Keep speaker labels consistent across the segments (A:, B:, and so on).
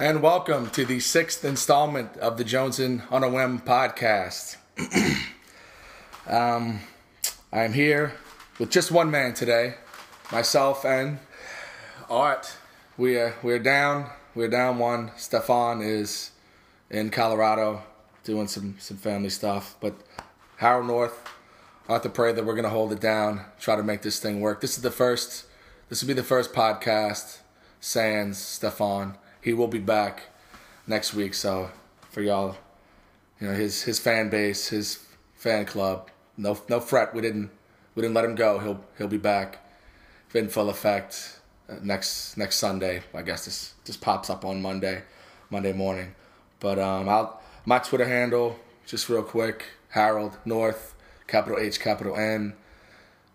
A: And welcome to the 6th installment of the Jonesin on a Whim podcast. I am here with just one man today, myself and Art. We're down one. Stefan is in Colorado doing some family stuff, but Harold North, I have to pray that we're going to hold it down, try to make this thing work. This will be the first podcast sans Stefan. He will be back next week, so for y'all, his fan base, his fan club, no fret. We didn't let him go. He'll be back in full effect next Sunday. I guess this just pops up on Monday morning. But my Twitter handle, just real quick, Harold North, capital H, capital N.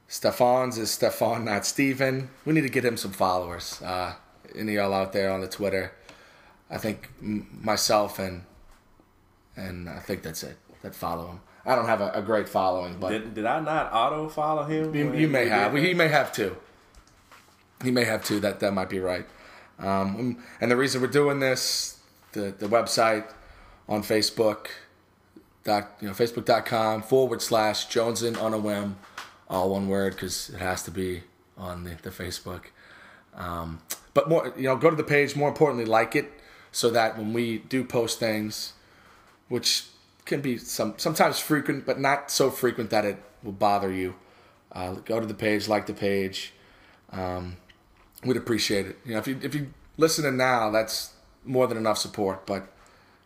A: Stefan's is Stefan, not Steven. We need to get him some followers. Any of y'all out there on the Twitter, I think myself and I think that's it, that follow him. I don't have a great following, but
B: did I not auto follow him?
A: You may have. He may have too. That might be right. And the reason we're doing this, the website on Facebook, Facebook.com/Jonesin on a Whim, all one word because it has to be on the Facebook. But more, go to the page. More importantly, like it, so that when we do post things, which can be sometimes frequent, but not so frequent that it will bother you, go to the page, like the page. We'd appreciate it. If you listening now, that's more than enough support. But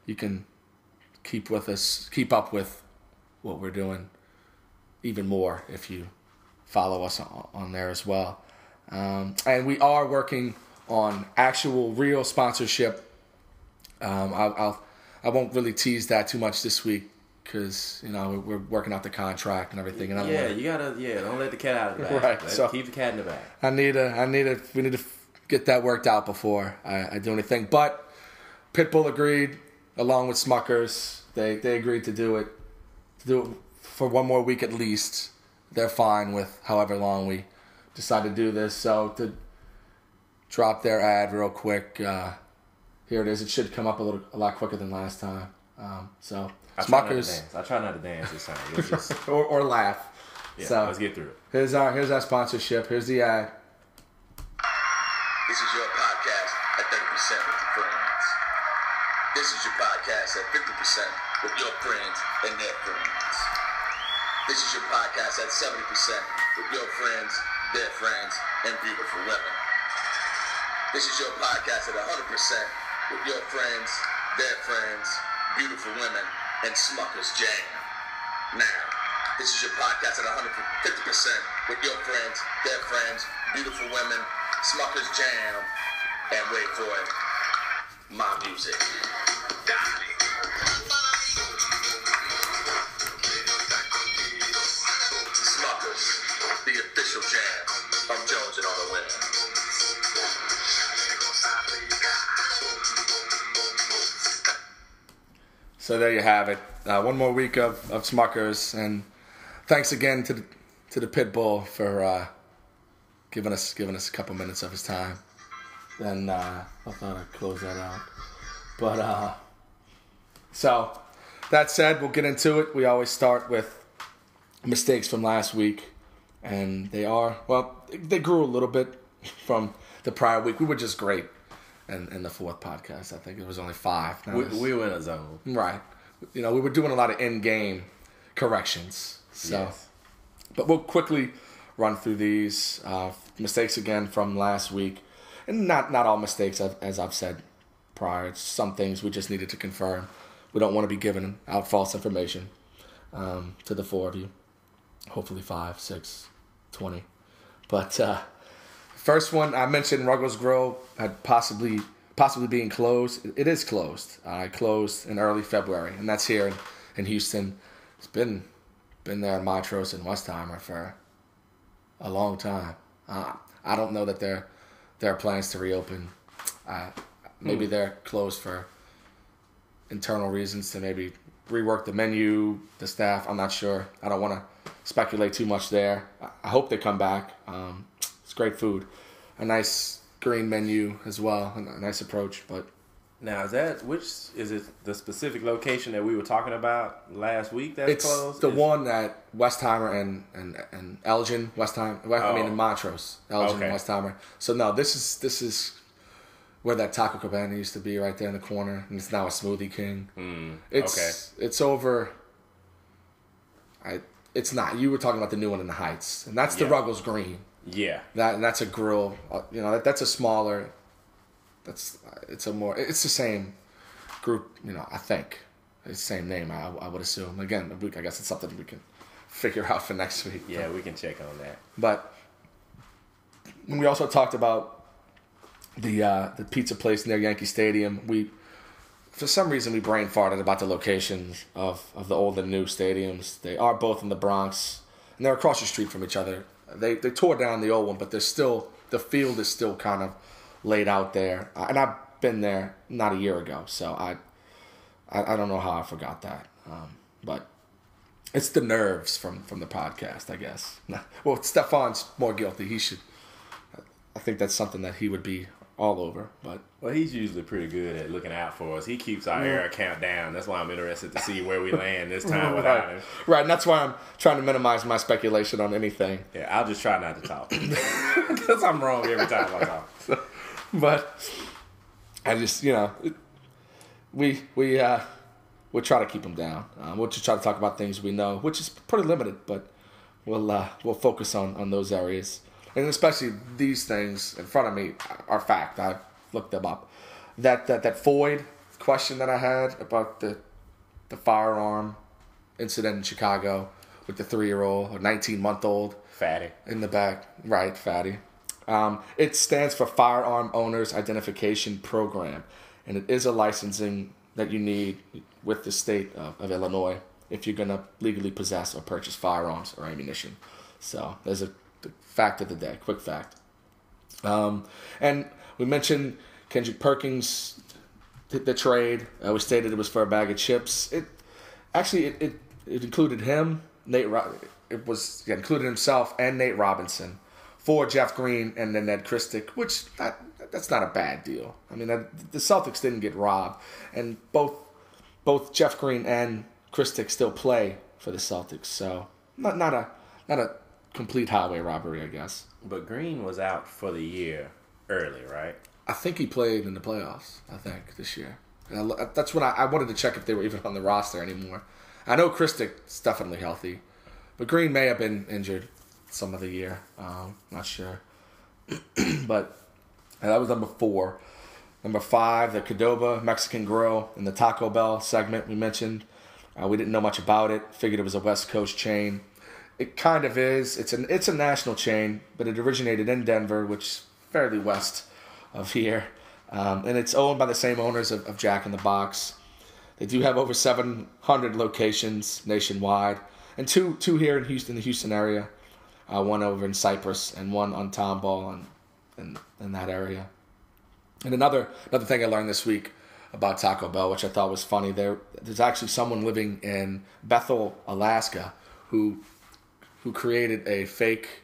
A: you can keep up with what we're doing even more if you follow us on there as well. And we are working on actual real sponsorship. I won't really tease that too much this week because we're working out the contract and everything. And
B: don't let the cat out of the bag.
A: Right, so
B: keep the cat in the bag.
A: We need to get that worked out before I do anything. But Pitbull agreed, along with Smuckers. They agreed to do it for one more week at least. They're fine with however long we decide to do this. So to drop their ad real quick, here it is. It should come up a lot quicker than last time. So Smuckers.
B: I try not to dance this time. Let's just...
A: or laugh.
B: Yeah,
A: so
B: let's get through it.
A: Here's our sponsorship. Here's the ad.
C: This is your podcast at 30% with your friends. This is your podcast at 50% with your friends and their friends. This is your podcast at 70% with your friends, their friends, and beautiful women. This is your podcast at 100% with your friends, their friends, beautiful women, and Smuckers Jam. Now, this is your podcast at 150% with your friends, their friends, beautiful women, Smuckers Jam, and wait for it, my music. Smuckers, the official jam of Jonesin on a Whim.
A: So there you have it. One more week of Smuckers, and thanks again to the Pitbull for giving us a couple minutes of his time. And I thought I'd close that out. But so that said, we'll get into it. We always start with mistakes from last week, and they grew a little bit from the prior week. We were just great. And in the fourth podcast, I think it was only 5.
B: We were in a zone.
A: Right. We were doing a lot of in-game corrections. So,
B: yes.
A: But we'll quickly run through these mistakes again from last week. And not all mistakes, as I've said prior. It's some things we just needed to confirm. We don't want to be giving out false information to the 4 of you. Hopefully 5, 6, 20. But... first one, I mentioned Ruggles Grill had possibly being closed. It is closed. Closed in early February, and that's here in Houston. It's been there in Montrose and Westheimer for a long time. I don't know that there are plans to reopen. Maybe they're closed for internal reasons to maybe rework the menu, the staff. I'm not sure. I don't want to speculate too much there. I hope they come back. It's great food. A nice green menu as well. A nice approach, but
B: Now, is it the specific location that we were talking about last week that's closed?
A: It's the one at Westheimer and Elgin, Westheimer. I mean, in Montrose, Elgin and Westheimer. So no, this is where that Taco Cabana used to be, right there in the corner, and it's now a Smoothie King. It's over. It's not. You were talking about the new one in the Heights, and that's the Ruggles Green.
B: Yeah.
A: That's a grill. That's a smaller. It's the same group. I think it's the same name. I would assume. Again, I guess it's something we can figure out for next week.
B: Yeah, we can check on that.
A: But we also talked about the pizza place near Yankee Stadium. For some reason, we brain farted about the locations of the old and new stadiums. They are both in the Bronx, and they're across the street from each other. They tore down the old one, but the field is still kind of laid out there. And I've been there not a year ago, so I don't know how I forgot that. But it's the nerves from the podcast, I guess. Well, Stefan's more guilty. He should. I think that's something that he would be all over. But
B: well, he's usually pretty good at looking out for us. He keeps our air account down. That's why I'm interested to see where we land this time without him.
A: Right, and that's why I'm trying to minimize my speculation on anything.
B: Yeah, I'll just try not to talk because I'm wrong every time I talk.
A: But I just, we try to keep them down. We'll just try to talk about things we know, which is pretty limited, but we'll focus on those areas. And especially these things in front of me are fact. I looked them up. That Floyd question that I had about the firearm incident in Chicago with the 3-year-old or 19-month-old.
B: Fatty.
A: In the back. Right, Fatty. It stands for Firearm Owners Identification Program. And it is a licensing that you need with the state of Illinois if you're going to legally possess or purchase firearms or ammunition. So there's a fact of the day, quick fact. And we mentioned Kendrick Perkins, the trade. We stated it was for a bag of chips. It included him, included himself and Nate Robinson for Jeff Green and then Ned Christic, which that's not a bad deal. I mean, the Celtics didn't get robbed, and both Jeff Green and Christic still play for the Celtics, so not a complete highway robbery, I guess.
B: But Green was out for the year early, right?
A: I think he played in the playoffs, this year. And that's when I wanted to check if they were even on the roster anymore. I know Christic's definitely healthy, but Green may have been injured some of the year. Not sure. But that was number 4. Number 5, the Qdoba Mexican Grill in the Taco Bell segment we mentioned. We didn't know much about it. Figured it was a West Coast chain. It kind of is. It's a national chain, but it originated in Denver, which is fairly west of here. And it's owned by the same owners of Jack in the Box. They do have over 700 locations nationwide, and two here in Houston, the Houston area. One over in Cypress and one on Tomball and in that area. And another thing I learned this week about Taco Bell, which I thought was funny, there's actually someone living in Bethel, Alaska, who created a fake.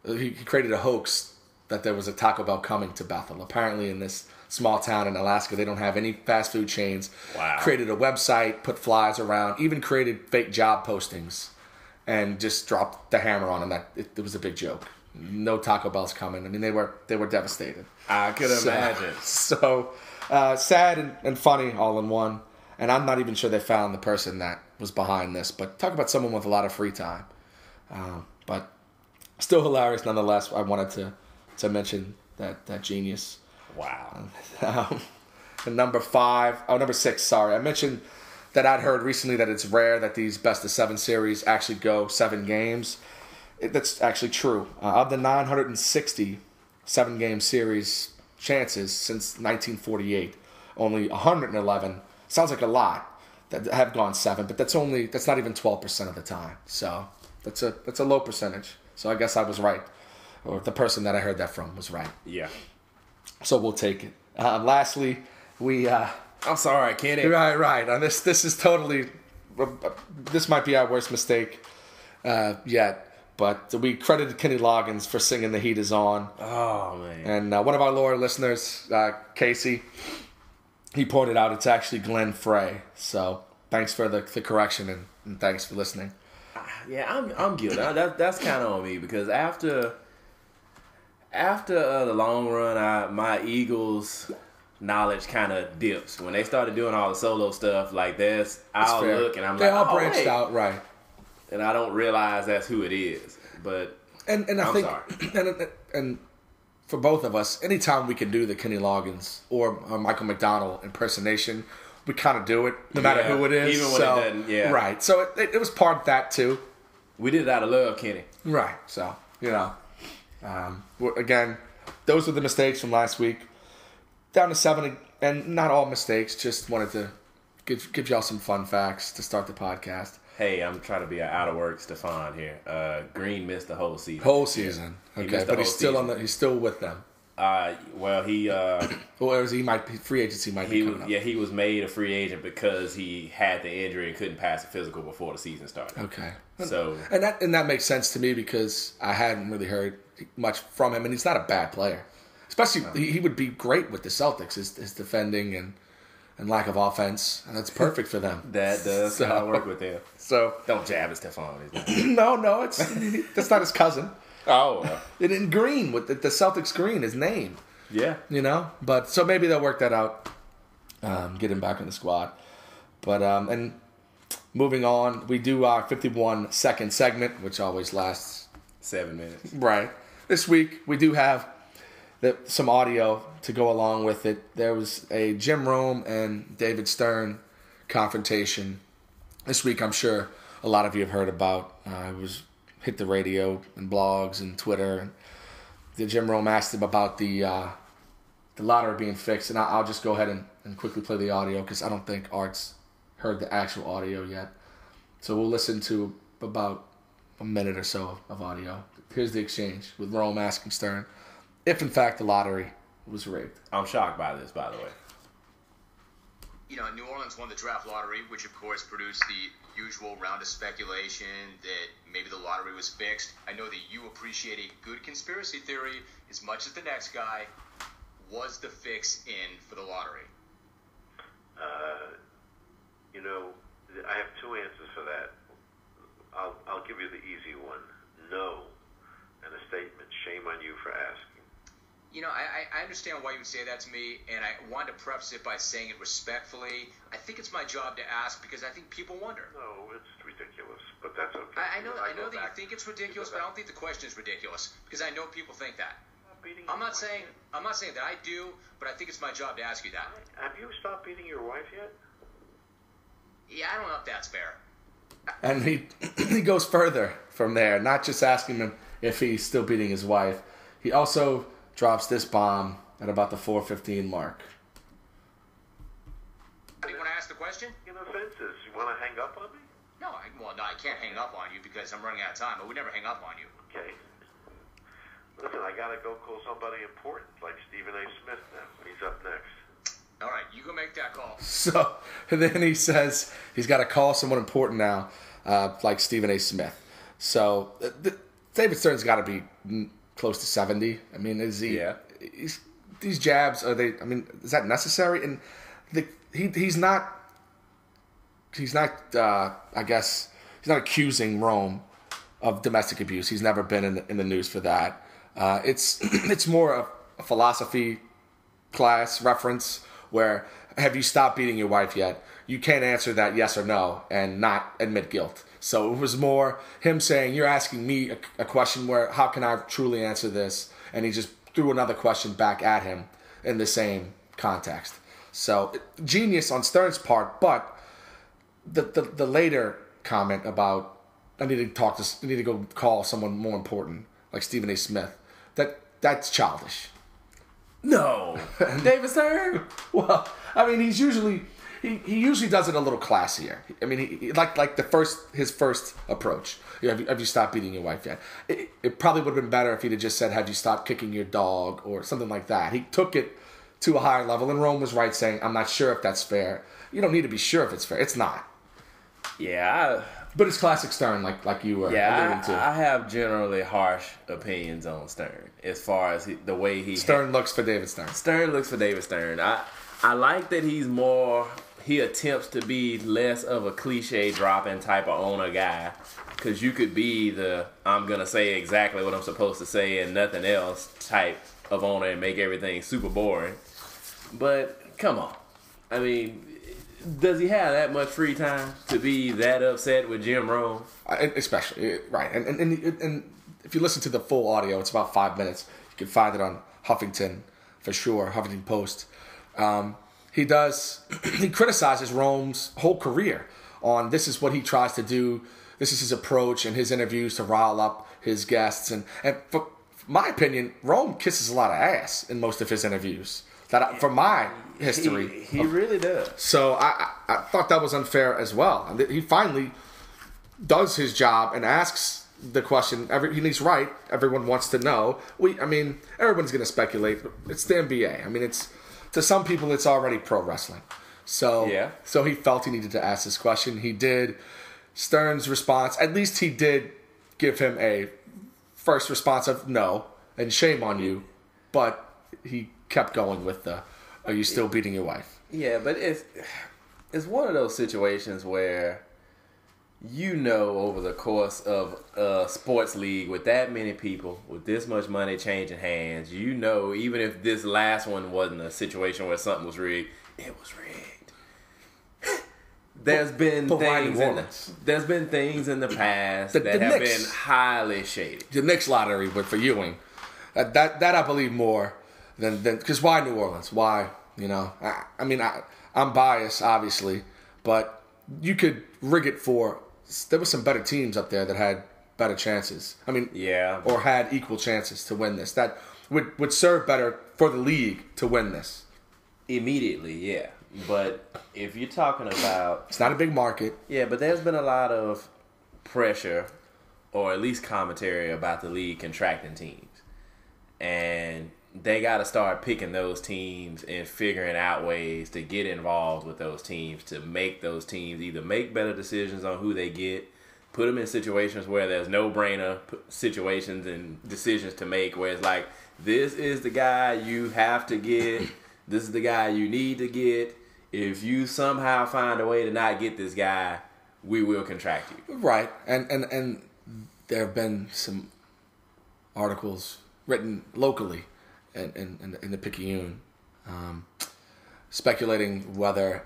A: He created a hoax that there was a Taco Bell coming to Bethel. Apparently, in this small town in Alaska, they don't have any fast food chains.
B: Wow.
A: Created a website, put flyers around, even created fake job postings, and just dropped the hammer on them that it was a big joke. No Taco Bell's coming. I mean, they were devastated.
B: I could imagine.
A: So sad and funny all in one. And I'm not even sure they found the person that was behind this. But talk about someone with a lot of free time. But still hilarious nonetheless. I wanted to mention that genius.
B: Wow.
A: And number 6, sorry. I mentioned that I'd heard recently that it's rare that these best of 7 series actually go 7 games. That's actually true. Of the 960 7-game series chances since 1948, only 111, sounds like a lot, that have gone 7, but that's not even 12% of the time. So that's a low percentage. So I guess I was right, or the person that I heard that from was right.
B: Yeah.
A: So we'll take it. Lastly, we.
B: I'm sorry, Kenny.
A: Right. This is totally. This might be our worst mistake yet. But we credited Kenny Loggins for singing "The Heat Is On."
B: Oh man!
A: And one of our loyal listeners, Casey, he pointed out it's actually Glenn Frey. So thanks for the correction and thanks for listening.
B: Yeah, I'm guilty. That's kind of on me because after the long run, my Eagles knowledge kind of dips when they started doing all the solo stuff. Like this, I'll look and I'm
A: they
B: like,
A: all branched out, right?
B: And I don't realize that's who it is. But
A: and I think sorry. And for both of us, anytime we can do the Kenny Loggins or Michael McDonald impersonation, we kind of do it, no matter who it is.
B: Even when it doesn't, yeah.
A: Right. So it was part of that, too.
B: We did it out of love, Kenny.
A: Right. So, again, those were the mistakes from last week. Down to 7, and not all mistakes. Just wanted to give y'all some fun facts to start the podcast.
B: Hey, I'm trying to be an out-of-work Stefan here. Green missed the whole season.
A: Whole season. Okay, but he's still he's still with them.
B: Well, he
A: or he might be free agency might be coming up.
B: Yeah, he was made a free agent because he had the injury and couldn't pass the physical before the season started.
A: Okay.
B: So
A: and that makes sense to me because I hadn't really heard much from him, and he's not a bad player. Especially he would be great with the Celtics. His defending and lack of offense, and that's perfect for them.
B: That does kind of work with them.
A: So
B: don't jab at Stefan.
A: No, that's not his cousin.
B: Oh,
A: and in green with the Celtics green, his name.
B: Yeah,
A: but so maybe they'll work that out, get him back in the squad. But and moving on, we do our 51-second segment, which always lasts
B: 7 minutes.
A: Right. This week we do have some audio to go along with it. There was a Jim Rome and David Stern confrontation this week. I'm sure a lot of you have heard about. It was hit the radio and blogs and Twitter. And the Jim Rome asked him about the lottery being fixed, and I'll just go ahead and quickly play the audio because I don't think Art's heard the actual audio yet. So we'll listen to about a minute or so of audio. Here's the exchange with Rome asking Stern if, in fact, the lottery was rigged.
B: I'm shocked by this, by the way.
D: New Orleans won the draft lottery, which, of course, produced the usual round of speculation that maybe the lottery was fixed. I know that you appreciate a good conspiracy theory as much as the next guy. Was the fix in for the lottery?
E: I have two answers for that. I'll give you the easy one. No. And a statement. Shame on you for asking.
D: I understand why you would say that to me, and I wanted to preface it by saying it respectfully. I think it's my job to ask because I think people wonder.
E: No, it's ridiculous, but that's okay.
D: I know that you think it's ridiculous, but I don't think the question is ridiculous because I know people think that. I'm not saying that I do, but I think it's my job to ask you that.
E: Have you stopped beating your wife yet?
D: Yeah, I don't know if that's fair.
A: And he goes further from there, not just asking him if he's still beating his wife. He also drops this bomb at about the 4:15 mark.
D: Do you want to ask the question?
E: Offenses. You want to hang up on me?
D: No, I can't hang up on you because I'm running out of time. I would never hang up on you.
E: Okay. Listen, I gotta go call somebody important, like Stephen A. Smith now. He's up next.
D: All right, you go make that call.
A: So then he says he's got to call someone important now, like Stephen A. Smith. So David Stern's got to be close to 70. I mean, is he?
B: Yeah.
A: These jabs, are they? I mean, is that necessary? And he's not. He's not. I guess he's not accusing Rome of domestic abuse. He's never been in the news for that. It's more a philosophy class reference where have you stopped beating your wife yet? You can't answer that yes or no and not admit guilt. So it was more him saying, you're asking me a question where how can I truly answer this? And he just threw another question back at him in the same context. So genius on Stern's part, but the later comment about I need to go call someone more important like Stephen A. Smith, that's childish.
B: No, David Stern.
A: Well, I mean, he usually does it a little classier. I mean, he like his first approach. Have you stopped beating your wife yet? It probably would have been better if he'd have just said, have you stopped kicking your dog or something like that. He took it to a higher level, and Rome was right saying, I'm not sure if that's fair. You don't need to be sure if it's fair. It's not.
B: Yeah,
A: but it's classic Stern, like you were alluding to.
B: I have generally harsh opinions on Stern as far as the way he...
A: Stern looks for David Stern.
B: Stern looks for David Stern. I like that he attempts to be less of a cliche dropping type of owner guy. Because you could be I'm going to say exactly what I'm supposed to say and nothing else type of owner and make everything super boring. But come on. I mean, does he have that much free time to be that upset with Jim Rome?
A: Especially, right. And if you listen to the full audio, it's about 5 minutes. You can find it on Huffington, for sure, Huffington Post. He criticizes Rome's whole career on this is what he tries to do. This is his approach and his interviews to rile up his guests. And for my opinion, Rome kisses a lot of ass in most of his interviews. From my history.
B: He really does.
A: So I thought that was unfair as well. And he finally does his job and asks the question. He's right. Everyone wants to know. Everyone's going to speculate. It's the NBA. I mean, to some people, it's already pro wrestling. So he felt he needed to ask this question. He did. Stern's response, at least he did give him a first response of no and shame on you, but he kept going with are you still beating your wife?
B: Yeah, but it's one of those situations where over the course of a sports league with that many people, with this much money changing hands, even if this last one wasn't a situation where something was rigged, it was rigged. There's been things in the past that have been highly shady.
A: The Knicks lottery, but for Ewing, that I believe more than because why New Orleans? Why I'm biased obviously, but you could rig it for. There were some better teams up there that had better chances. Or had equal chances to win this. That would serve better for the league to win this
B: immediately. Yeah. But if you're talking about...
A: It's not a big market.
B: Yeah, but there's been a lot of pressure, or at least commentary, about the league contracting teams. And they got to start picking those teams and figuring out ways to get involved with those teams, to make those teams either make better decisions on who they get, put them in situations where there's no-brainer situations and decisions to make, where it's like, this is the guy you have to get, this is the guy you need to get. If you somehow find a way to not get this guy, we will contract you.
A: Right. And there have been some articles written locally in the Picayune speculating whether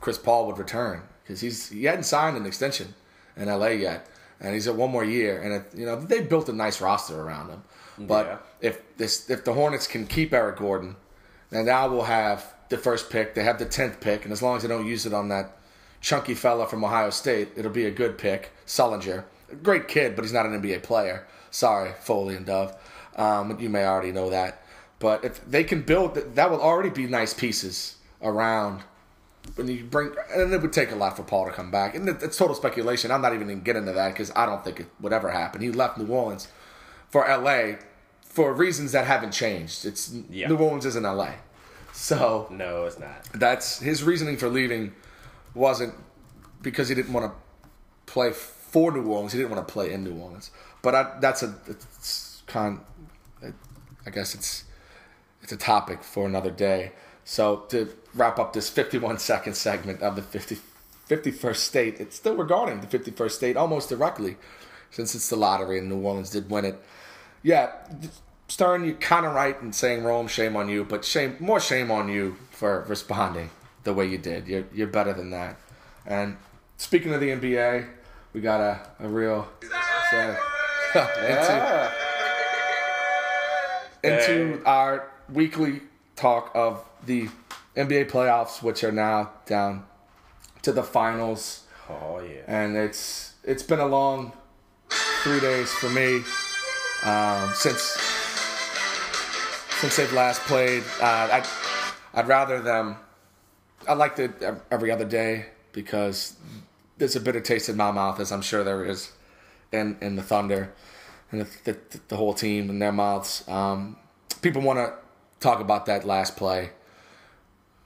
A: Chris Paul would return. Because he hadn't signed an extension in LA yet. And he's at one more year. And, they built a nice roster around him. But if the Hornets can keep Eric Gordon, then now we'll have the first pick. They have the 10th pick, and as long as they don't use it on that chunky fella from Ohio State, it'll be a good pick. Sullinger, a great kid, but he's not an NBA player. Sorry, Foley and Dove. You may already know that. But if they can build, that will already be nice pieces around. When you and it would take a lot for Paul to come back. And it's total speculation. I'm not even going to get into that because I don't think it would ever happen. He left New Orleans for LA for reasons that haven't changed. New Orleans isn't LA. So
B: no, it's not.
A: That's his reasoning for leaving. Wasn't because he didn't want to play for New Orleans. He didn't want to play in New Orleans. But I guess it's a topic for another day. So to wrap up this 51-second segment of the 51st state, it's still regarding the 51st state almost directly, since it's the lottery and New Orleans did win it. Yeah. Stern, you're kind of right in saying Rome, shame on you, but more shame on you for responding the way you did. You're better than that. And speaking of the NBA, we got a real into our weekly talk of the NBA playoffs, which are now down to the finals.
B: Oh yeah,
A: and it's been a long 3 days for me since they've last played. I'd rather them. I liked it every other day because there's a bitter taste in my mouth, as I'm sure there is in the Thunder and the whole team in their mouths. People want to talk about that last play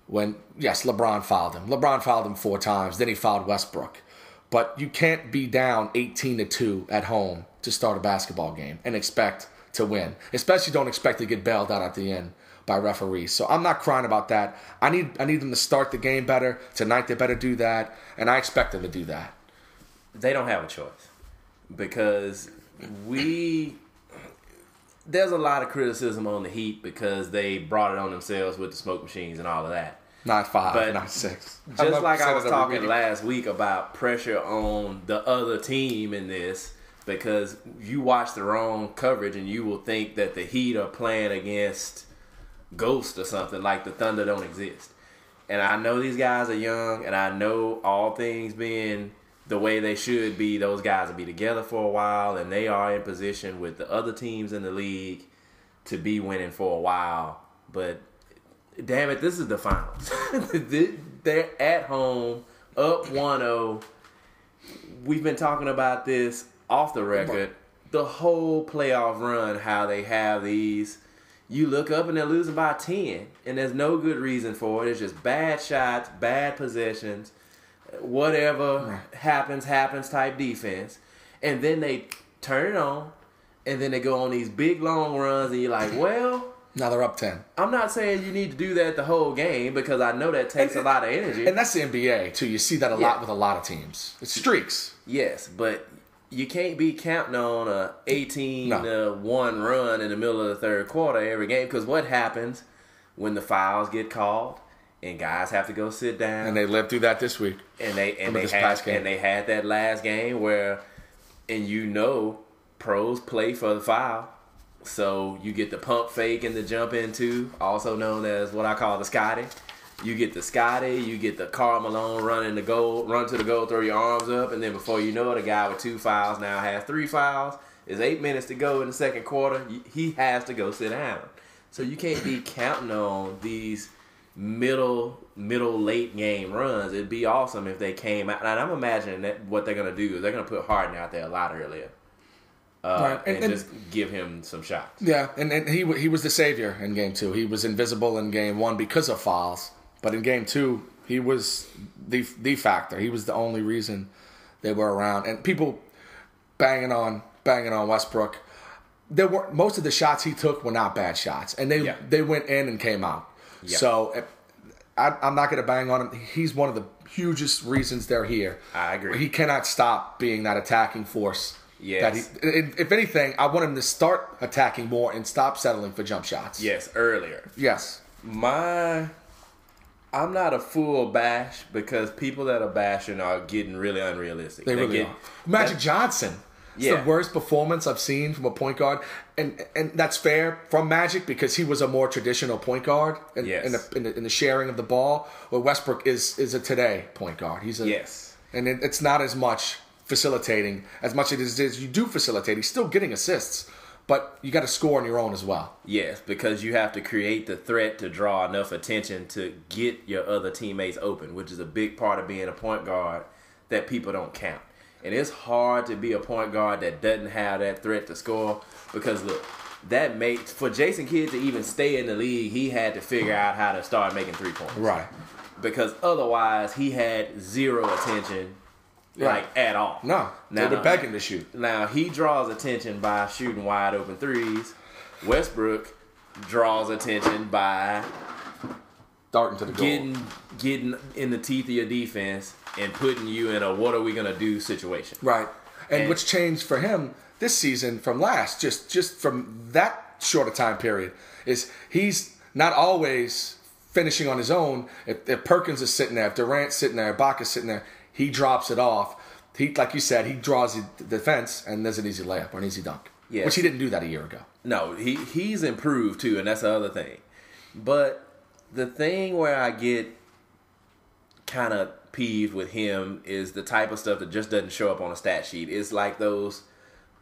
A: when, yes, LeBron fouled him. LeBron fouled him 4 times. Then he fouled Westbrook. But you can't be down 18-2 at home to start a basketball game and expect to win. Especially don't expect to get bailed out at the end by referees. So I'm not crying about that. I need them to start the game better. Tonight they better do that, and I expect them to do that.
B: They don't have a choice because there's a lot of criticism on the Heat because they brought it on themselves with the smoke machines and all of that.
A: Not 5,
B: But
A: not 6.
B: Just like I was talking last week about pressure on the other team in this, because you watch the wrong coverage and you will think that the Heat are playing against Ghost or something, like the Thunder don't exist. And I know these guys are young, and I know all things being the way they should be, those guys will be together for a while, and they are in position with the other teams in the league to be winning for a while. But damn it, this is the finals. They're at home, up 1-0. We've been talking about this off the record. The whole playoff run, how they have these. You look up and they're losing by 10, and there's no good reason for it. It's just bad shots, bad possessions, whatever happens type defense. And then they turn it on, and then they go on these big long runs, and you're like, well,
A: now they're up 10.
B: I'm not saying you need to do that the whole game because I know that takes a lot of energy.
A: And that's the NBA, too. You see that a lot with a lot of teams. It's streaks.
B: Yes, but you can't be counting on a 18-1 run in the middle of the third quarter every game, because what happens when the fouls get called and guys have to go sit down?
A: And they lived through that this week.
B: And they had that last game where, and pros play for the foul. So you get the pump fake and the jump into, also known as what I call the Scotty. You get the Scotty, you get the Karl Malone run to the goal, throw your arms up, and then before you know it, a guy with 2 fouls now has 3 fouls. There's 8 minutes to go in the second quarter. He has to go sit down. So you can't be counting on these middle late game runs. It'd be awesome if they came out. And I'm imagining that what they're going to do is they're going to put Harden out there a lot earlier. And just give him some shots.
A: Yeah, and he was the savior in Game 2. He was invisible in Game 1 because of fouls. But in Game 2, he was the factor. He was the only reason they were around. And people banging on Westbrook. Most of the shots he took were not bad shots, and they went in and came out. Yeah. So I'm not going to bang on him. He's one of the hugest reasons they're here.
B: I agree.
A: He cannot stop being that attacking force.
B: Yes.
A: If anything, I want him to start attacking more and stop settling for jump shots.
B: Yes, earlier.
A: Yes.
B: I'm not a full bash because people that are bashing are getting really unrealistic.
A: They really are. Magic Johnson. It's the worst performance I've seen from a point guard. And that's fair from Magic because he was a more traditional point guard in the sharing of the ball. Where Westbrook is a today point guard. And it's not as much facilitating as much as you do facilitate. He's still getting assists. But you got to score on your own as well.
B: Yes, because you have to create the threat to draw enough attention to get your other teammates open, which is a big part of being a point guard that people don't count. And it's hard to be a point guard that doesn't have that threat to score because, look, for Jason Kidd to even stay in the league, he had to figure out how to start making 3-pointers.
A: Right.
B: Because otherwise, he had zero attention. At all.
A: No. They were begging to shoot.
B: Now, he draws attention by shooting wide open threes. Westbrook draws attention by
A: darting to the goal.
B: Getting in the teeth of your defense and putting you in a what are we going to do situation.
A: Right. And what's changed for him this season from last, just from that short a time period, is he's not always finishing on his own. If Perkins is sitting there, if Durant's sitting there, if Ibaka's sitting there, he drops it off. Like you said, he draws the defense, and there's an easy layup or an easy dunk. Yes. Which he didn't do that a year ago.
B: No, he's improved too, and that's the other thing. But the thing where I get kind of peeved with him is the type of stuff that just doesn't show up on a stat sheet. It's like those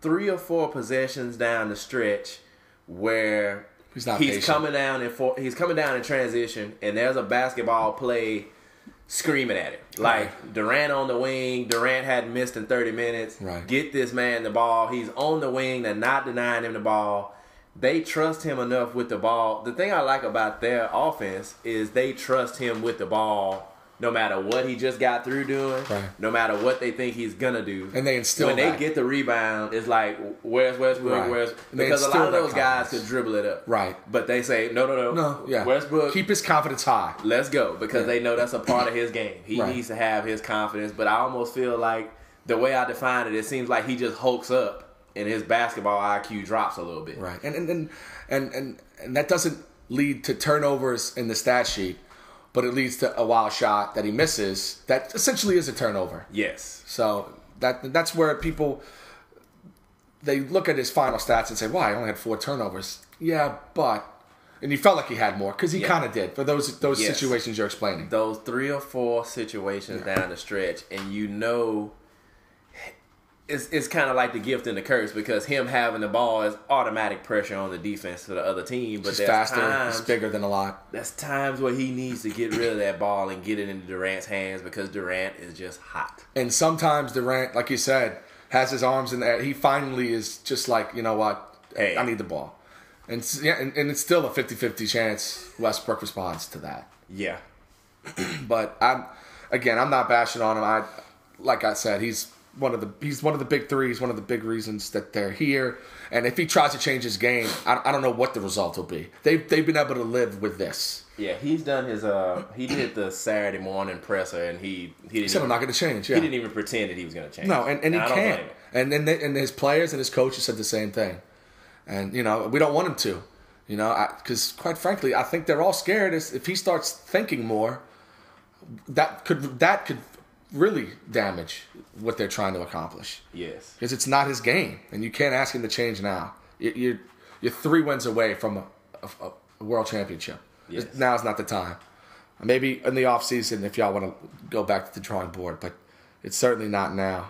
B: 3 or 4 possessions down the stretch where he's coming down in transition, and there's a basketball play screaming at him. Like, Durant on the wing. Durant hadn't missed in 30 minutes.
A: Right.
B: Get this man the ball. He's on the wing. They're not denying him the ball. They trust him enough with the ball. The thing I like about their offense is they trust him with the ball no matter what he just got through doing,
A: Right.
B: no matter what they think he's gonna do,
A: And they instill
B: when
A: that.
B: they get the rebound, it's like, where's Westbrook?
A: Right.
B: Where's
A: And they
B: because a lot
A: instill
B: of
A: that
B: those guys
A: confidence.
B: could dribble it up,
A: Right.
B: But they say no,
A: No, yeah.
B: Westbrook,
A: Keep his confidence high.
B: let's go, because they know that's a part of his game. He
A: Right.
B: needs to have his confidence. But I almost feel like the way I define it, it seems like he just hulks up and his basketball IQ drops a little bit.
A: Right. And that doesn't lead to turnovers in the stat sheet, but it leads to a wild shot that he misses that essentially is a turnover.
B: Yes.
A: So that's where people, they look at his final stats and say, "Wow, he only had 4 turnovers." Yeah, but, and you felt like he had more because he kind of did for those
B: Yes.
A: situations you're explaining.
B: Those 3 or 4 situations down the stretch, and it's kind of like the gift and the curse, because him having the ball is automatic pressure on the defense for the other team. But
A: He's
B: there's
A: faster,
B: times,
A: he's bigger than a lot.
B: there's times where he needs to get rid of that ball and get it into Durant's hands, because Durant is just hot.
A: And sometimes Durant, like you said, has his arms in the air. He finally is just like, you know what,
B: Hey.
A: I need the ball. And it's still a 50-50 chance Westbrook responds to that.
B: Yeah.
A: But I'm not bashing on him. Like I said, he's one of the big three. He's one of the big reasons that they're here. And if he tries to change his game, I don't know what the result will be. They've been able to live with this.
B: Yeah, he's done his he did the Saturday morning presser, and he
A: He said, "I'm not going to change." Yeah.
B: He didn't even pretend that he was going to change.
A: No, and he
B: I don't
A: can't.
B: blame him.
A: And his players and his coaches said the same thing. And we don't want him to, because quite frankly, I think they're all scared. If he starts thinking more, that could really damage what they're trying to accomplish.
B: Yes.
A: Because it's not his game, and you can't ask him to change now. You're 3 wins away from a world championship.
B: Yes.
A: Now's not the time. Maybe in the offseason if y'all want to go back to the drawing board, but it's certainly not now.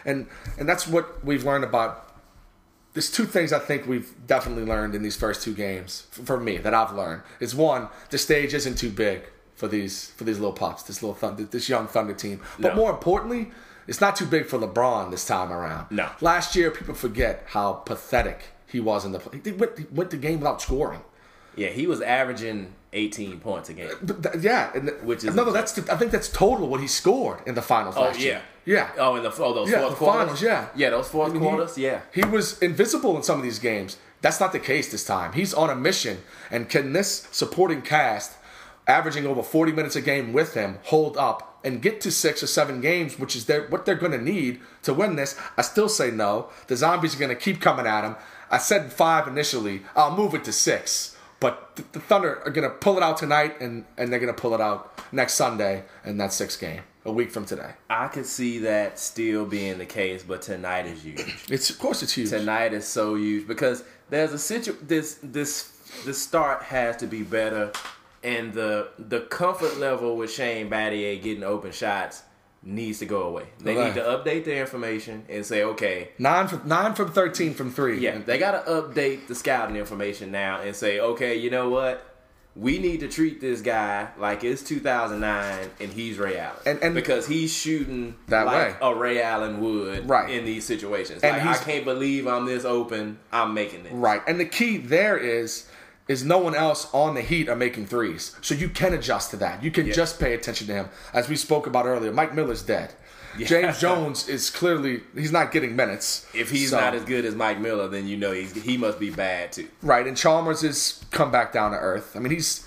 A: And that's what we've learned about. There's 2 things I think we've definitely learned in these first 2 games, for me, that I've learned. Is one, the stage isn't too big for these little pups, this young Thunder team. But more importantly, it's not too big for LeBron this time around.
B: No.
A: Last year, people forget how pathetic he was in the play. He went the game without scoring.
B: Yeah, he was averaging 18 points a game.
A: Which is I think that's total what he scored in the finals last year.
B: Yeah.
A: Yeah.
B: Oh, in those fourth
A: the
B: quarters?
A: finals, yeah.
B: Yeah, those fourth quarters, yeah.
A: He was invisible in some of these games. That's not the case this time. He's on a mission. And can this supporting cast, averaging over 40 minutes a game with him, hold up and get to 6 or 7 games, which is what they're going to need to win this? I still say no. The zombies are going to keep coming at him. I said 5 initially. I'll move it to 6. But the Thunder are going to pull it out tonight, and they're going to pull it out next Sunday in that 6th game, a week from today.
B: I could see that still being the case, but tonight is huge.
A: Of course it's huge.
B: Tonight is so huge, because there's a this start has to be better, and the comfort level with Shane Battier getting open shots needs to go away. They need to update their information and say, okay,
A: 9 from 13 from 3.
B: Yeah, they got to update the scouting information now and say, okay, you know what? We need to treat this guy like it's 2009 and he's Ray Allen. And because he's shooting
A: that
B: like
A: way
B: a Ray Allen would in these situations. And I can't believe I'm this open. I'm making this.
A: Right. And the key there is no one else on the Heat are making threes. So you can adjust to that. You can just pay attention to him. As we spoke about earlier, Mike Miller's dead. Yeah. James Jones is clearly, he's not getting minutes.
B: If he's not as good as Mike Miller, then you know he must be bad too.
A: Right, and Chalmers is come back down to earth. I mean, he's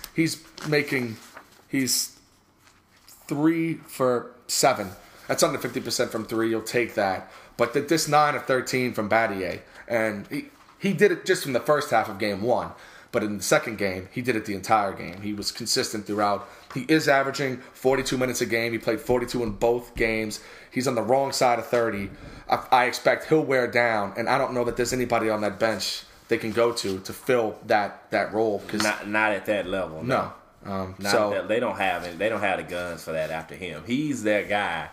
A: 3 for 7. That's under 50% from 3. You'll take that. But this 9 of 13 from Battier, and he did it just from the first half of game 1. But in the second game, he did it the entire game. He was consistent throughout. He is averaging 42 minutes a game. He played 42 in both games. He's on the wrong side of 30. I expect he'll wear down, and I don't know that there's anybody on that bench they can go to fill that role.
B: Not at that level.
A: No.
B: They don't have the guns for that after him. He's their guy,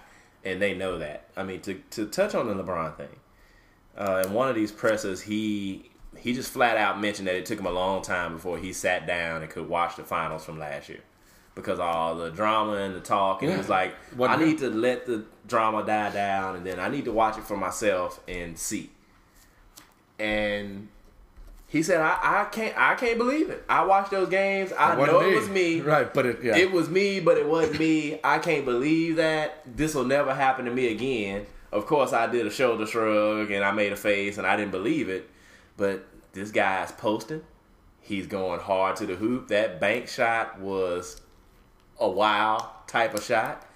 B: and they know that. I mean, to touch on the LeBron thing, in one of these pressers, he just flat out mentioned that it took him a long time before he sat down and could watch the finals from last year. Because of all the drama and the talk. And he was like, I need to let the drama die down, and then I need to watch it for myself and see. And He said, I can't believe it. I watched those games. I know it was me.
A: Right, but it
B: was me, but it wasn't me. I can't believe that. This will never happen to me again. Of course, I did a shoulder shrug and I made a face and I didn't believe it. But this guy's posting. He's going hard to the hoop. That bank shot was a wow type of shot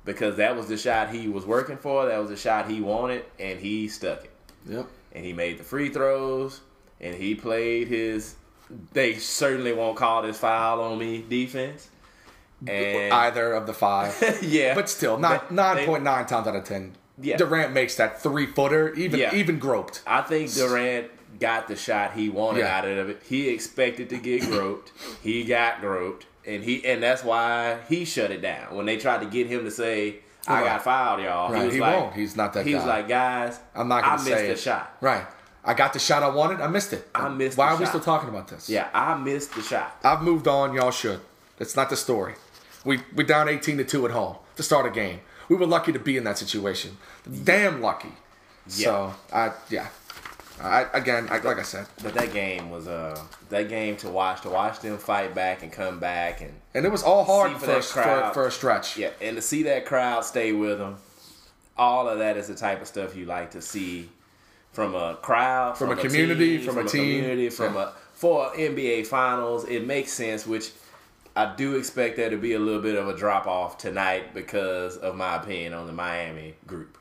B: because that was the shot he was working for. That was the shot he wanted, and he stuck it.
A: Yep.
B: And he made the free throws, and he played his, they certainly won't call this foul on me defense. And
A: either of the 5.
B: Yeah.
A: But still, 9.9 times out of 10.
B: Yeah.
A: Durant makes that 3-footer, even groped.
B: I think Durant got the shot he wanted out of it. He expected to get groped. He got groped. And that's why he shut it down. When they tried to get him to say, I got fouled, y'all.
A: Right. He won't. He's not that guy.
B: He was like, guys,
A: I'm not going to say
B: I
A: it.
B: missed the shot.
A: Right. I got the shot I wanted. I missed it.
B: I missed
A: Why
B: the
A: are we
B: shot.
A: still talking about this?
B: Yeah, I missed the shot.
A: I've moved on. Y'all should. That's not the story. We down 18-2 at home to start a game. We were lucky to be in that situation. Damn lucky.
B: Yeah.
A: So, like I said.
B: But that game was that game to watch them fight back and come back
A: and it was all hard
B: for
A: a stretch.
B: Yeah, and to see that crowd stay with them, all of that is the type of stuff you like to see from a crowd,
A: from a community,
B: team,
A: from a team,
B: community, for NBA Finals. It makes sense, which I do expect there to be a little bit of a drop off tonight because of my opinion on the Miami group.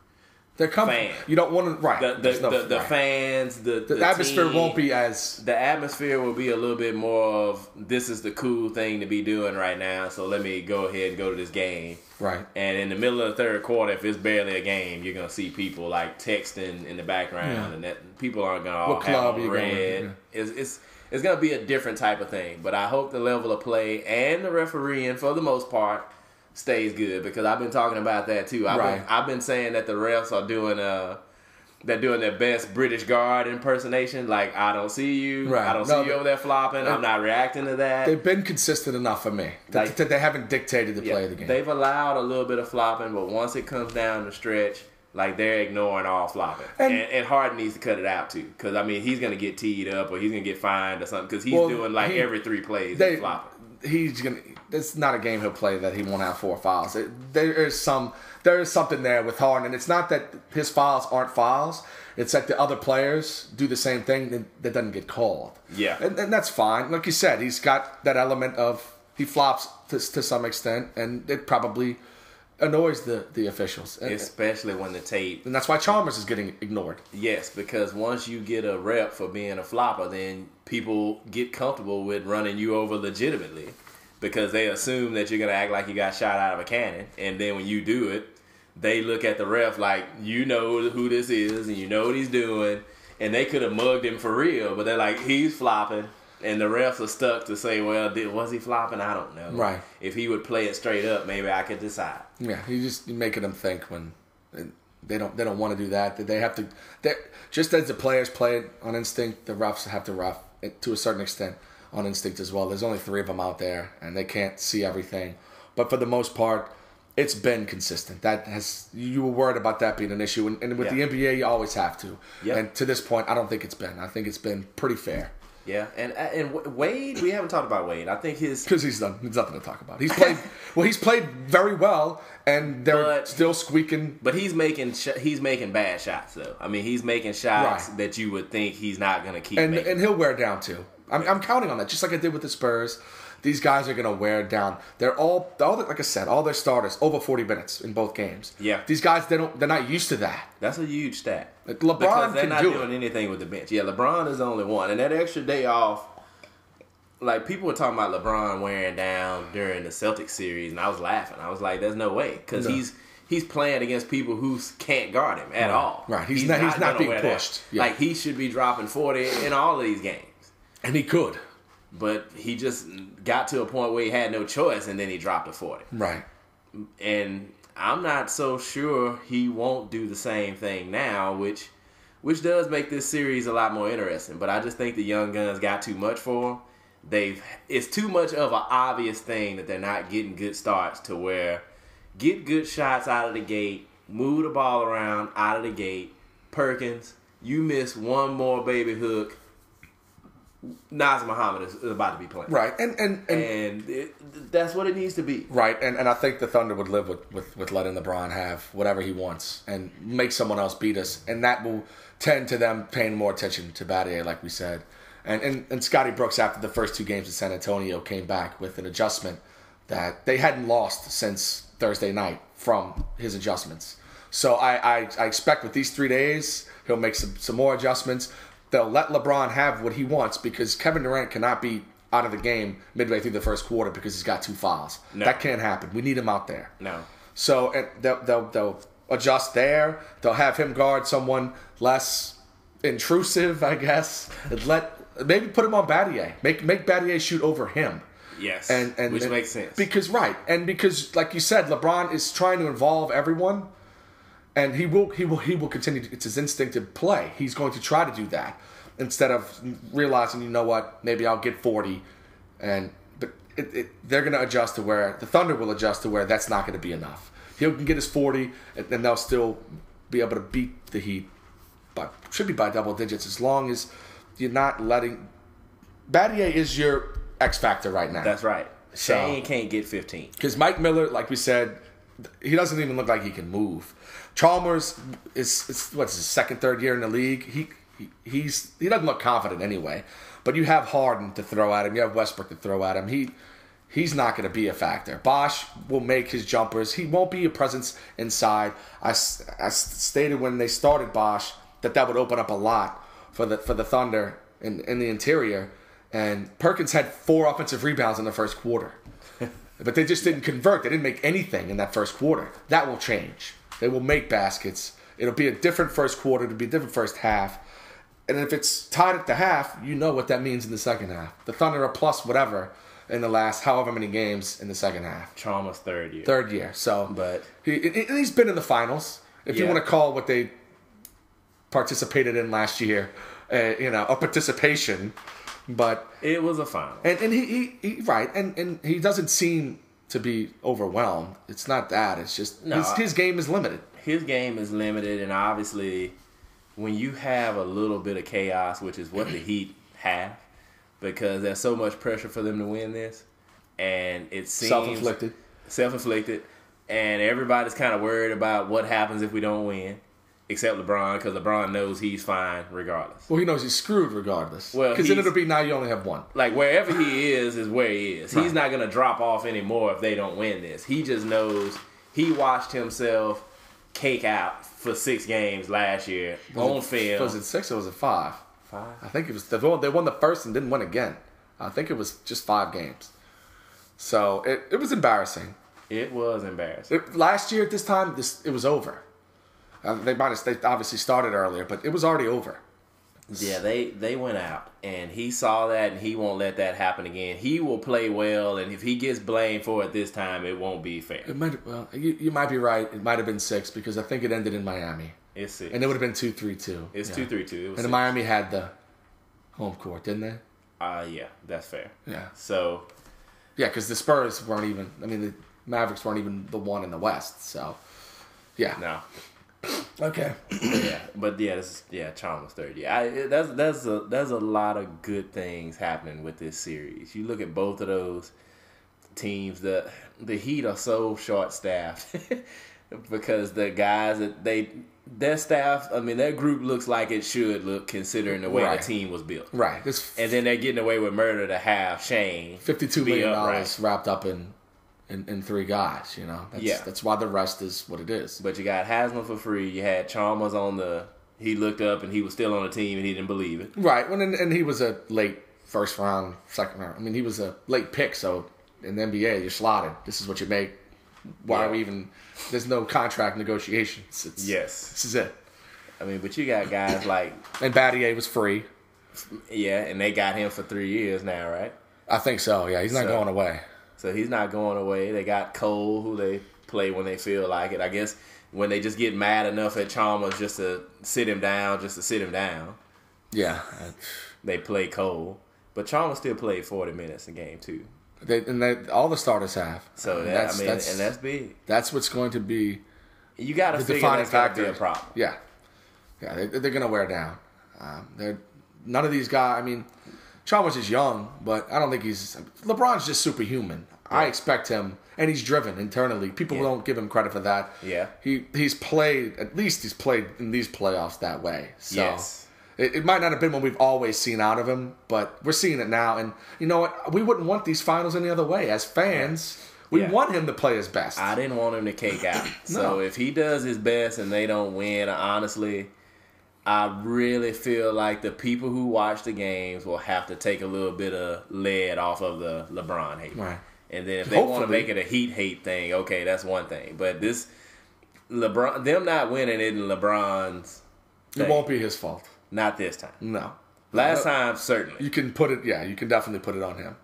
A: They're coming. You don't want to. Right.
B: The fans. The
A: atmosphere
B: team,
A: won't be as.
B: The atmosphere will be a little bit more of this is the cool thing to be doing right now. So let me go ahead and go to this game.
A: Right.
B: And in the middle of the third quarter, if it's barely a game, you're gonna see people like texting in the background, and that people aren't gonna all have on red. It's gonna be a different type of thing. But I hope the level of play and the refereeing, for the most part, stays good because I've been talking about that too. I've been saying that the refs are doing they're doing their best British guard impersonation. Like, I don't see you. Right. I don't see you over there flopping. I'm not reacting to that.
A: They've been consistent enough for me. They haven't dictated the play of the game.
B: They've allowed a little bit of flopping, but once it comes down the stretch, like, they're ignoring all flopping. And Harden needs to cut it out, too. Because, I mean, he's going to get teed up or he's going to get fined or something because he's doing, like, every 3 plays he's flopping.
A: It's not a game he'll play that he won't have 4 fouls. There is something there with Harden, and it's not that his fouls aren't fouls. It's that the other players do the same thing that doesn't get called.
B: Yeah,
A: and that's fine. Like you said, he's got that element of he flops to some extent, and it probably annoys the officials,
B: especially when the tape.
A: And that's why Chalmers is getting ignored.
B: Yes, because once you get a rep for being a flopper, then people get comfortable with running you over legitimately because they assume that you're going to act like you got shot out of a cannon. And then when you do it, they look at the ref like, you know who this is and you know what he's doing. And they could have mugged him for real, but they're like, he's flopping. And the refs are stuck to say, well, was he flopping? I don't know.
A: Right.
B: If he would play it straight up, maybe I could decide.
A: Yeah, you're making them think when they don't want to do that. That they have to. Just as the players play it on instinct, the refs have to ref it to a certain extent on instinct as well. There's only 3 of them out there, and they can't see everything. But for the most part, it's been consistent. You were worried about that being an issue, and with the NBA, you always have to. Yep. And to this point, I don't think it's been. I think it's been pretty fair.
B: Yeah, and Wade, we haven't talked about Wade. I think
A: because he's nothing to talk about. He's played He's played very well, and they're still squeaking.
B: But he's making bad shots though. I mean, he's making shots that you would think he's not going to keep making.
A: And he'll wear down too. I'm counting on that, just like I did with the Spurs. These guys are going to wear down. They're all like I said, all their starters over 40 minutes in both games.
B: Yeah,
A: these guys they're not used to that.
B: That's a huge stat.
A: Like LeBron
B: because they're
A: can
B: not
A: do
B: doing anything with the bench. Yeah, LeBron is the only one, and that extra day off. Like, people were talking about LeBron wearing down during the Celtics series, and I was laughing. I was like, "There's no way," because he's playing against people who can't guard him at all.
A: Right, he's not being pushed.
B: Yeah. Like, he should be dropping 40 in all of these games,
A: and he could.
B: But he just got to a point where he had no choice, and then he dropped a 40.
A: Right.
B: And I'm not so sure he won't do the same thing now, which does make this series a lot more interesting. But I just think the young guns got too much for them. It's too much of an obvious thing that they're not getting good starts to where get good shots out of the gate, move the ball around out of the gate. Perkins, you miss one more baby hook, Nas Muhammad is about to be playing.
A: Right,
B: That's what it needs to be.
A: Right, and I think the Thunder would live with letting LeBron have whatever he wants and make someone else beat us, and that will tend to them paying more attention to Battier, like we said. And Scotty Brooks, after the first 2 games in San Antonio, came back with an adjustment that they hadn't lost since Thursday night from his adjustments. So I expect with these 3 days, he'll make some more adjustments. They'll let LeBron have what he wants because Kevin Durant cannot be out of the game midway through the first quarter because he's got 2 fouls. No. That can't happen. We need him out there.
B: No.
A: So they'll adjust there. They'll have him guard someone less intrusive, I guess. Maybe put him on Battier. Make Battier shoot over him.
B: Yes,
A: which
B: makes sense.
A: Because like you said, LeBron is trying to involve everyone. And he will continue to, it's his instinctive play. He's going to try to do that instead of realizing, you know what, maybe I'll get 40. But they're going to adjust to where, the Thunder will adjust to where that's not going to be enough. He can get his 40, and they'll still be able to beat the Heat, should be by double digits, as long as you're not letting, Battier is your X factor right now.
B: That's right. Shane can't get 15.
A: Because Mike Miller, like we said, he doesn't even look like he can move. Chalmers is his second, third year in the league. He doesn't look confident anyway. But you have Harden to throw at him. You have Westbrook to throw at him. He's not going to be a factor. Bosch will make his jumpers. He won't be a presence inside. I stated when they started Bosch that would open up a lot for the Thunder in the interior. And Perkins had 4 offensive rebounds in the first quarter. But they just didn't convert. They didn't make anything in that first quarter. That will change. They will make baskets. It'll be a different first quarter. It'll be a different first half. And if it's tied at the half, you know what that means in the second half. The Thunder are plus whatever in the last however many games in the second half.
B: Chalmers' third year.
A: Third year. So,
B: but
A: he's been in the finals. If you want to call what they participated in last year, a participation. But
B: it was a final.
A: And he right. And he doesn't seem to be overwhelmed. It's not that. It's just his game is limited.
B: His game is limited, and obviously when you have a little bit of chaos, which is what the Heat have, because there's so much pressure for them to win this, and it seems self-inflicted, and everybody's kind of worried about what happens if we don't win, except LeBron, because LeBron knows he's fine regardless.
A: Well, he knows he's screwed regardless.
B: Well,
A: because then it'll be now you only have one.
B: Like, wherever he is where he is. Right. He's not going to drop off anymore if they don't win this. He just knows he watched himself cake out for 6 games last year on film.
A: Was it 6 or was it 5?
B: 5?
A: I think it was. They won the first and didn't win again. I think it was just 5 games. So it was embarrassing.
B: It was embarrassing.
A: Last year at this time, it was over. They obviously started earlier, but it was already over.
B: Yeah, they went out, and he saw that, and he won't let that happen again. He will play well, and if he gets blamed for it this time, it won't be fair.
A: You might be right. It might have been 6 because I think it ended in Miami.
B: It's 6.
A: And it would have been 2-3-2.
B: It's 2-3-2.
A: And Miami had the home court, didn't they?
B: Yeah, that's fair.
A: Yeah.
B: So.
A: Yeah, because the Spurs weren't even. I mean, the Mavericks weren't even the one in the West. So. Yeah.
B: No.
A: Okay.
B: Chalmers' third year. There's a lot of good things happening with this series. You look at both of those teams. The Heat are so short staffed because the guys their staff. I mean, their group looks like it should look considering the way the team was built.
A: Right.
B: And then they're getting away with murder to have Shane.
A: $52 million wrapped up in 3 guys, That's why the rest is what it is.
B: But you got Haslam for free. You had Chalmers he looked up and he was still on the team and he didn't believe it.
A: Right. And he was a late first round, second round. I mean, he was a late pick, so in the NBA, you're slotted. This is what you make. Why are we even... There's no contract negotiations.
B: Yes.
A: This is it.
B: I mean, but you got guys like...
A: And Battier was free.
B: Yeah, and they got him for 3 years now, right?
A: I think so, yeah. He's not going away.
B: So he's not going away. They got Cole, who they play when they feel like it. I guess when they just get mad enough at Chalmers just to sit him down.
A: Yeah.
B: They play Cole. But Chalmers still played 40 minutes a game, too.
A: All the starters have.
B: So that's big.
A: That's what's going to be
B: you got to figure that's going to be a problem.
A: Yeah. Yeah, they're going to wear down. None of these guys, I mean, Chalmers is young, but I don't think he's... LeBron's just superhuman. Yeah. I expect him, and he's driven internally. People don't give him credit for that.
B: Yeah.
A: He's played in these playoffs that way. So
B: yes.
A: It might not have been what we've always seen out of him, but we're seeing it now. And you know what? We wouldn't want these finals any other way. As fans, we want him to play his best.
B: I didn't want him to cake out. So if he does his best and they don't win, honestly... I really feel like the people who watch the games will have to take a little bit of lead off of the LeBron hate.
A: Right.
B: And then if they want to make it a Heat hate thing, okay, that's one thing. But this LeBron, them not winning isn't LeBron's thing.
A: It won't be his fault.
B: Not this time.
A: No.
B: Last time, certainly.
A: You can put it, you can definitely put it on him.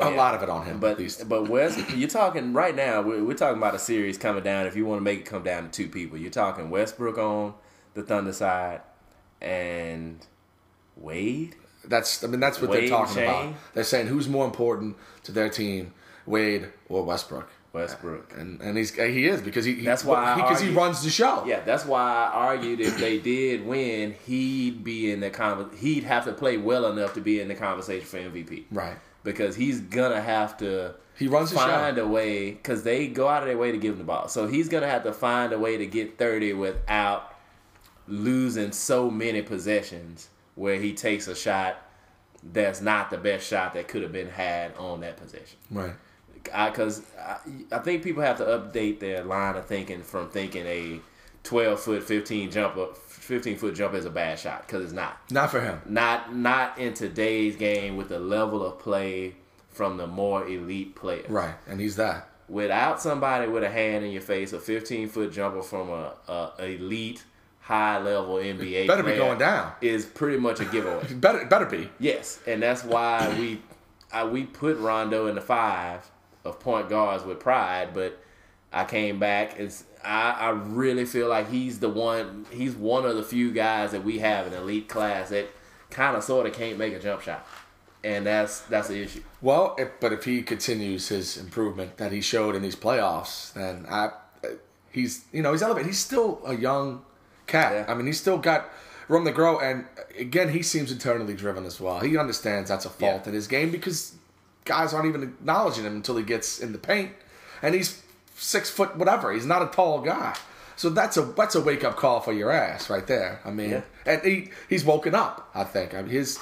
A: A lot of it on him, at least.
B: But you're talking right now, we're talking about a series coming down. If you want to make it come down to two people, you're talking Westbrook on the Thunder side and Wade.
A: That's what they're talking about. They're saying who's more important to their team, Wade or Westbrook. And he is because he runs the show.
B: Yeah, that's why I argued if they did win, he'd be in the he'd have to play well enough to be in the conversation for MVP.
A: Right.
B: Because he's gonna have to find a way, because they go out of their way to give him the ball. So he's gonna have to find a way to get 30 without losing so many possessions where he takes a shot that's not the best shot that could have been had on that possession.
A: Right.
B: Because I think people have to update their line of thinking from thinking a 12-foot, 15-foot jump is a bad shot, because it's not.
A: Not for him.
B: Not in today's game with the level of play from the more elite players.
A: Right, and he's that.
B: Without somebody with a hand in your face, a 15-foot jumper from a elite, high-level NBA
A: better be going down.
B: Is pretty much a giveaway.
A: better be.
B: Yes, and that's why we put Rondo in the 5 of point guards with pride, but I came back and I really feel like he's one of the few guys that we have in elite class that kind of sort of can't make a jump shot, and that's the issue.
A: Well, but if he continues his improvement that he showed in these playoffs, then he's elevated. He's still a young cat.
B: Yeah.
A: I mean, he's still got room to grow, and again, he seems internally driven as well. He understands that's a fault in his game because guys aren't even acknowledging him until he gets in the paint, and he's 6 foot whatever. He's not a tall guy, so that's a wake up call for your ass right there. I mean, and he's woken up. I think his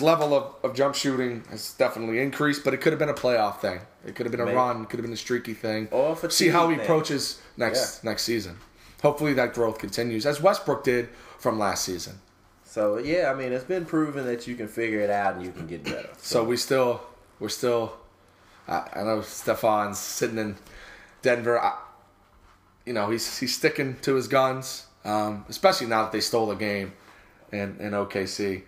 A: level of jump shooting has definitely increased, but it could have been a playoff thing. It could have been a run. Could have been a streaky thing.
B: Or
A: see how he approaches next season. Hopefully that growth continues, as Westbrook did from last season.
B: So I mean, it's been proven that you can figure it out and you can get better.
A: So we're still. I know Stefan's sitting in Denver. He's sticking to his guns, especially now that they stole the game in OKC.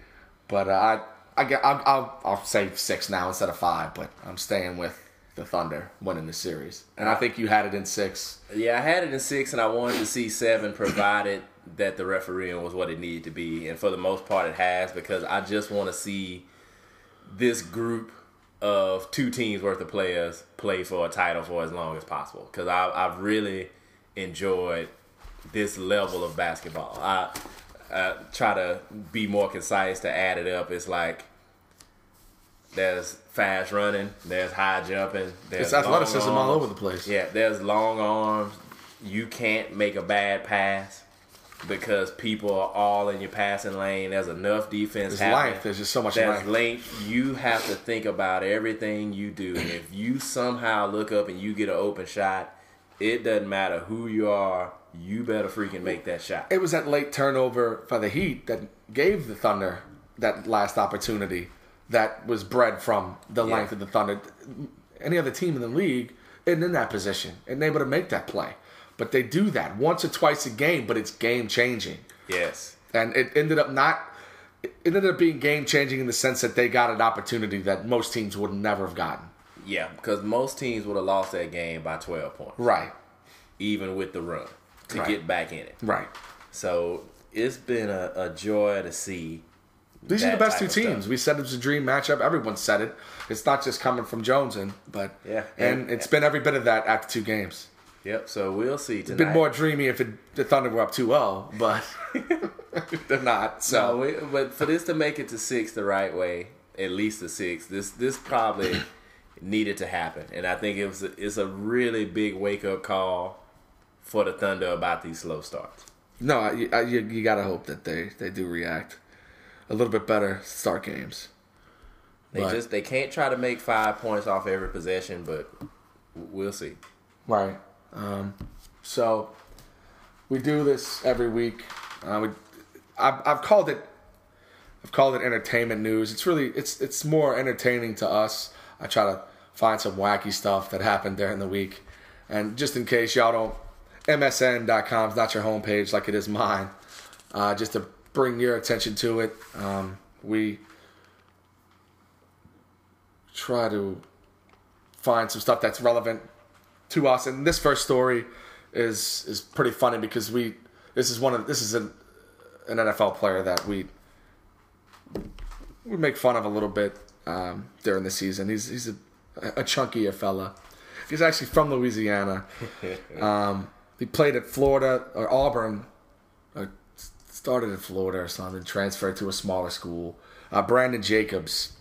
A: But I'll say 6 now instead of 5. But I'm staying with the Thunder winning the series, and I think you had it in 6.
B: Yeah, I had it in 6, and I wanted to see 7, provided that the refereeing was what it needed to be, and for the most part, it has, because I just want to see this group of 2 teams worth of players play for a title for as long as possible, because I've really enjoyed this level of basketball. I try to be more concise to add it up. It's like there's fast running, there's high jumping, there's
A: it's athleticism all over the place.
B: Yeah, there's long arms. You can't make a bad pass because people are all in your passing lane. There's enough defense happening.
A: Length. There's just so much
B: length. You have to think about everything you do. And if you somehow look up and you get an open shot, it doesn't matter who you are. You better freaking make that shot.
A: It was that late turnover for the Heat that gave the Thunder that last opportunity that was bred from the length of the Thunder. Any other team in the league isn't in that position and able to make that play. But they do that once or twice a game, but it's game-changing.
B: Yes.
A: And it ended up being game-changing in the sense that they got an opportunity that most teams would never have gotten.
B: Yeah, because most teams would have lost that game by 12 points.
A: Right.
B: Even with the run to get back in it.
A: Right.
B: So it's been a joy to see.
A: These are the best 2 teams. We said it was a dream matchup. Everyone said it. It's not just coming from Jonesin, but and it's been every bit of that after 2 games.
B: Yep. So we'll see tonight.
A: It's been more dreamy if the Thunder were up 2-0, but they're not. So,
B: no, but for this to make it to 6 the right way, at least a 6. This probably needed to happen, and I think it's a really big wake up call for the Thunder about these slow starts.
A: No, you gotta hope that they do react a little bit better, start games.
B: They can't try to make 5 points off every possession, but we'll see.
A: Right. So we do this every week. I've called it entertainment news. It's really it's more entertaining to us. I try to find some wacky stuff that happened during the week, and just in case y'all don't, MSN.com is not your homepage like it is mine. Just to bring your attention to it, we try to find some stuff that's relevant to us. And this first story is pretty funny because this is an NFL player that we make fun of a little bit during the season. He's a chunkier fella. He's actually from Louisiana. He played at Florida or Auburn. Started at Florida or something. Transferred to a smaller school. Brandon Jacobs,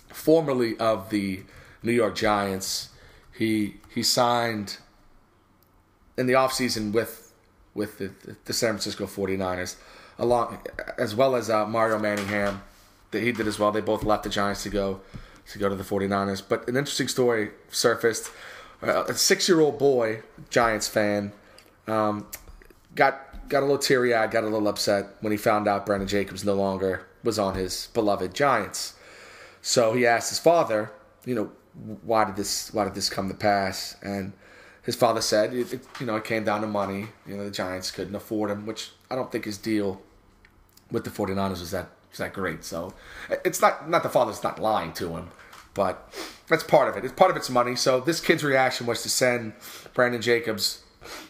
A: formerly of the New York Giants, he signed in the offseason with the San Francisco 49ers, as well as Mario Manningham. He did as well. They both left the Giants to go to the 49ers. But an interesting story surfaced. A 6-year-old boy, Giants fan, got a little teary-eyed, got a little upset when he found out Brandon Jacobs no longer was on his beloved Giants. So he asked his father, why did this come to pass? And his father said, it came down to money. The Giants couldn't afford him, which I don't think his deal with the 49ers was that great. So it's not the father's not lying to him, but that's part of it. Part of it's money. So this kid's reaction was to send Brandon Jacobs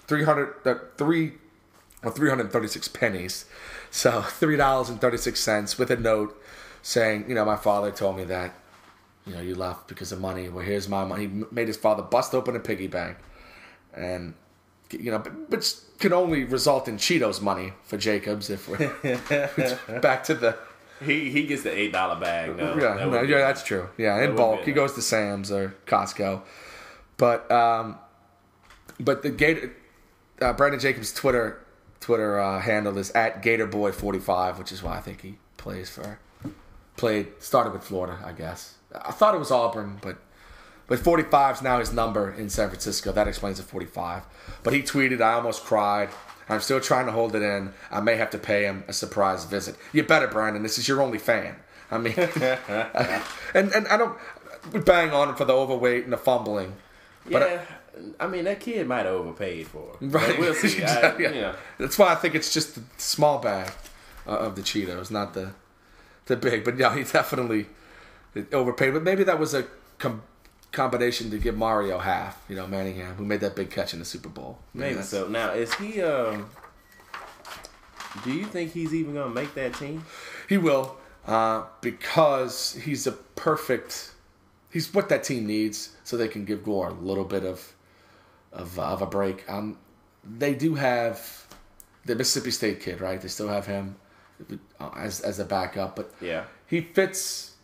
A: 336 pennies, so $3.36 with a note saying, my father told me that, you left because of money. Well, here's my money. He made his father bust open a piggy bank, and but could only result in Cheetos money for Jacobs if we're back to the.
B: He gets the $8 bag. No,
A: that's true. Yeah, in bulk. He goes to Sam's or Costco, but the Brandon Jacobs' Twitter handle is @GatorBoy45, which is why I think he started with Florida, I guess. I thought it was Auburn, but 45 is now his number in San Francisco. That explains the 45. But he tweeted, "I almost cried. I'm still trying to hold it in. I may have to pay him a surprise visit." You better, Brandon. This is your only fan. I mean, and I don't bang on him for the overweight and the fumbling. But
B: yeah, I mean, that kid might have overpaid for it.
A: Right.
B: But we'll see.
A: That's why I think it's just the small bag of the Cheetos, not the big. But yeah, he definitely overpaid. But maybe that was a combination to give Mario half. Manningham, who made that big catch in the Super Bowl.
B: Maybe so. Now, is he? Do you think he's even going to make that team?
A: He will, because he's he's what that team needs, so they can give Gore a little bit of a break. They do have the Mississippi State kid, right? They still have him as a backup, but
B: yeah,
A: he fits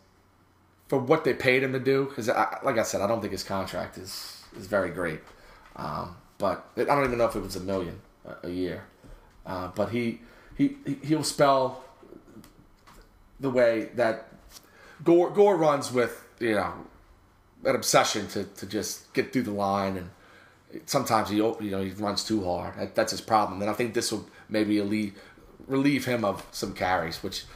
A: for what they paid him to do. Because, like I said, I don't think his contract is very great. But I don't even know if it was $1 million a year. But he'll spell the way that Gore runs with an obsession to just get through the line, and sometimes he runs too hard. That's his problem. And I think this will maybe relieve him of some carries, which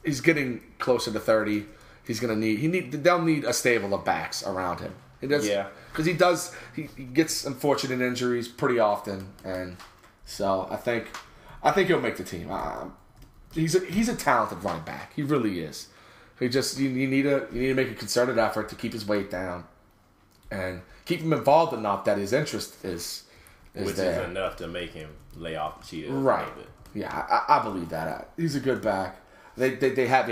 A: he's getting closer to 30. He's gonna they'll need a stable of backs around him. He does,
B: yeah,
A: because he gets unfortunate injuries pretty often, and so I think he'll make the team. He's a talented running back. He really is. You need to make a concerted effort to keep his weight down, and keep him involved enough that his interest is
B: which
A: there.
B: is enough to make him lay off the Cheetos.
A: Right. Yeah, I believe that. He's a good back. They have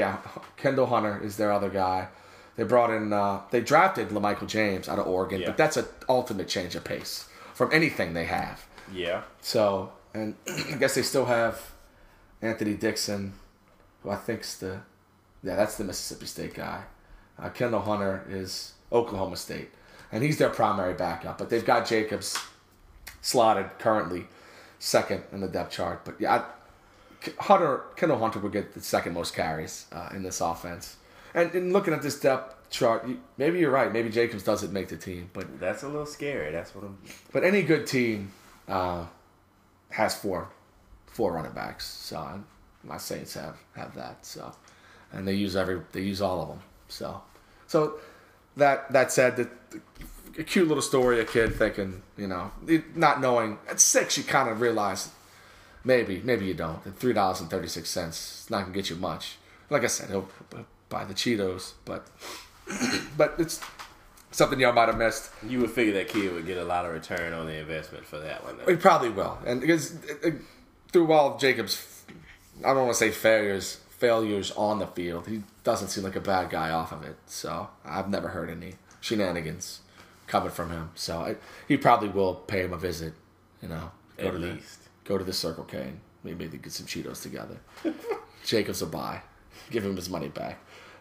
A: Kendall Hunter is their other guy. They brought in they drafted LaMichael James out of Oregon, but that's an ultimate change of pace from anything they have.
B: Yeah.
A: So, and I guess they still have Anthony Dixon, who I think's that's the Mississippi State guy. Kendall Hunter is Oklahoma State, and he's their primary backup. But they've got Jacobs slotted currently second in the depth chart. But yeah, Kendall Hunter would get the second most carries in this offense. And in looking at this depth chart, maybe you're right. Maybe Jacobs doesn't make the team, but
B: That's a little scary. That's what I'm.
A: but any good team has four running backs. So my Saints have that. So, and they use all of them. So that said, a cute little story. A kid thinking, not knowing at 6, you kind of realize maybe you don't. At $3.36, it's not gonna get you much. Like I said, he'll buy the Cheetos, but it's something y'all might have missed.
B: You would figure that kid would get a lot of return on the investment for that one.
A: He probably will, and because through all of Jacobs, I don't want to say failures on the field, he doesn't seem like a bad guy off of it. So I've never heard any shenanigans coming from him. So he probably will pay him a visit. Go to the Circle K and maybe they get some Cheetos together. Jacobs will buy, give him his money back.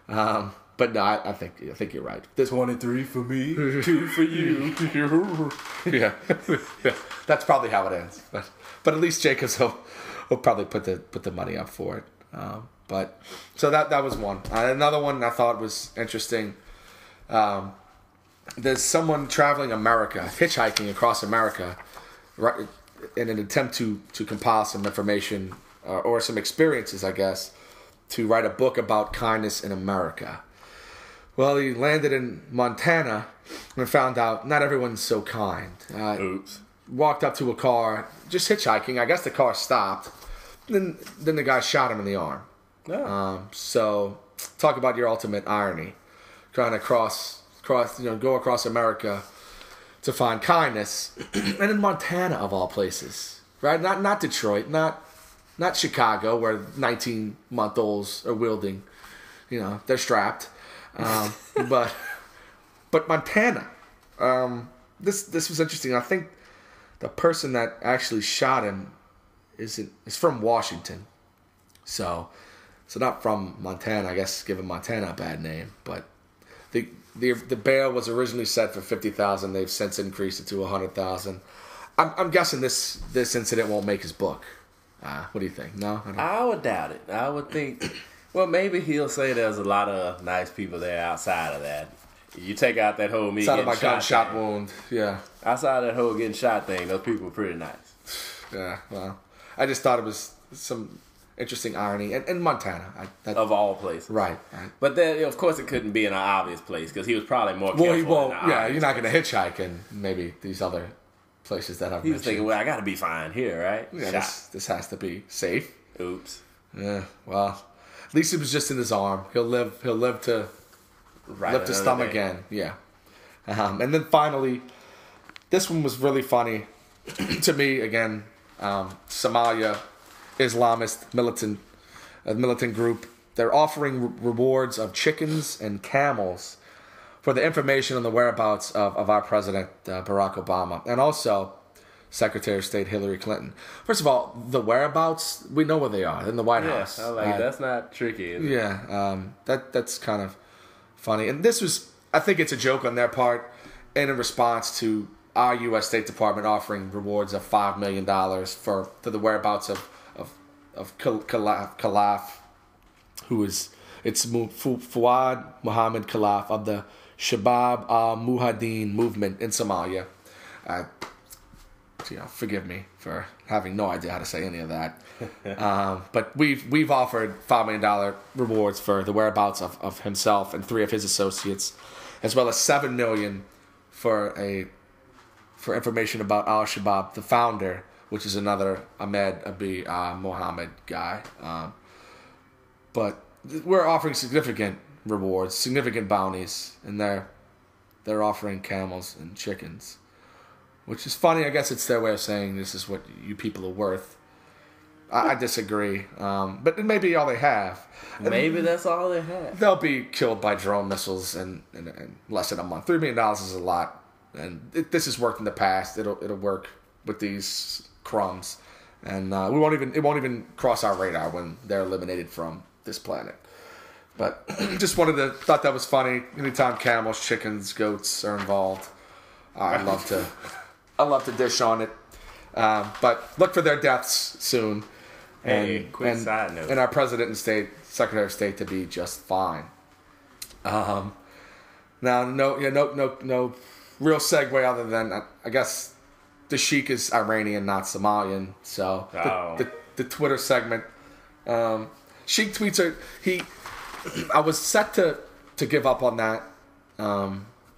A: But no, I think you're right. This
B: 23 for me, 2 for you.
A: yeah, that's probably how it ends. But at least Jacobs will probably put the money up for it. But so that was one. Another one I thought was interesting. There's someone traveling America, hitchhiking across America, right, in an attempt to compile some information or some experiences, I guess, to write a book about kindness in America. Well, he landed in Montana and found out not everyone's so kind.
B: Oops.
A: Walked up to a car, just hitchhiking. I guess the car stopped. Then the guy shot him in the arm.
B: Oh.
A: So talk about your ultimate irony, trying to go across America to find kindness, and in Montana of all places, right? Not Detroit, not Chicago, where 19-month-olds are wielding, they're strapped, but Montana. This was interesting. I think the person that actually shot him is from Washington, so not from Montana. I guess giving Montana a bad name, but the bail was originally set for $50,000. They've since increased it to $100,000. I'm guessing this incident won't make his book. What do you think? No,
B: I would doubt it. I would think, well, maybe he'll say there's a lot of nice people there outside of that. You take out that whole me
A: outside
B: getting
A: of my gunshot
B: thing.
A: wound, yeah.
B: Outside of that whole getting shot thing, those people are pretty nice.
A: Yeah, well, I just thought it was some interesting irony. And Montana.
B: Of all places.
A: Right.
B: But then, of course, it couldn't be in an obvious place because he was probably more careful.
A: Well, he won't.
B: In
A: Yeah, you're not going to hitchhike in maybe these other places that I've
B: He was
A: mentioned.
B: thinking, well, I got to be fine here, right?
A: Yeah, this has to be safe.
B: Oops.
A: Yeah, well, at least it was just in his arm. He'll live to lift his thumb again. Yeah. And then finally, this one was really funny to me. Again, Somalia, Islamist militant group. They're offering rewards of chickens and camels for the information on the whereabouts of our president, Barack Obama, and also Secretary of State Hillary Clinton. First of all, the whereabouts, we know where they are, in the White House.
B: Yeah, that's not tricky, is it?
A: Yeah, that's kind of funny. And this was, I think it's a joke on their part, in response to our U.S. State Department offering rewards of $5 million for the whereabouts of Khalaf, who is, it's Fuad Muhammad Khalaf of the Shabab al-Mujahideen movement in Somalia. Forgive me for having no idea how to say any of that. But we've offered $5 million rewards for the whereabouts of himself and 3 of his associates, as well as $7 million for information about Al-Shabaab, the founder, which is another Ahmed Abi Mohammed guy. But we're offering significant rewards, significant bounties, and they're offering camels and chickens. Which is funny. I guess it's their way of saying this is what you people are worth. I disagree. But it may be all they have.
B: Maybe that's all they have.
A: They'll be killed by drone missiles in less than a month. $3 million is a lot. And this has worked in the past. It'll work with these crumbs. And it won't even cross our radar when they're eliminated from this planet. But just thought that was funny. Anytime camels, chickens, goats are involved, I love to dish on it. But look for their deaths soon.
B: Quick side note.
A: And our president and secretary of state to be just fine. Now, no real segue other than I guess the Sheik is Iranian, not Somalian. So the Twitter segment, Sheik tweets I was set to give up on that.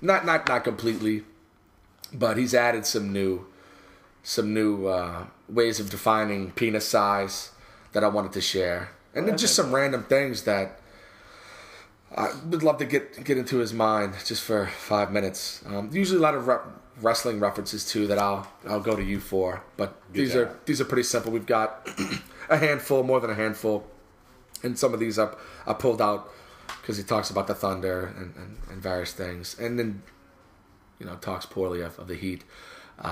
A: Not completely, but he's added some new ways of defining penis size that I wanted to share, and then just some random things that I would love to get into his mind just for 5 minutes. Usually a lot of wrestling references too that I'll go to you for, but these are pretty simple. We've got a handful, more than a handful, and some of these I pulled out because he talks about the Thunder and various things, and then talks poorly of the Heat.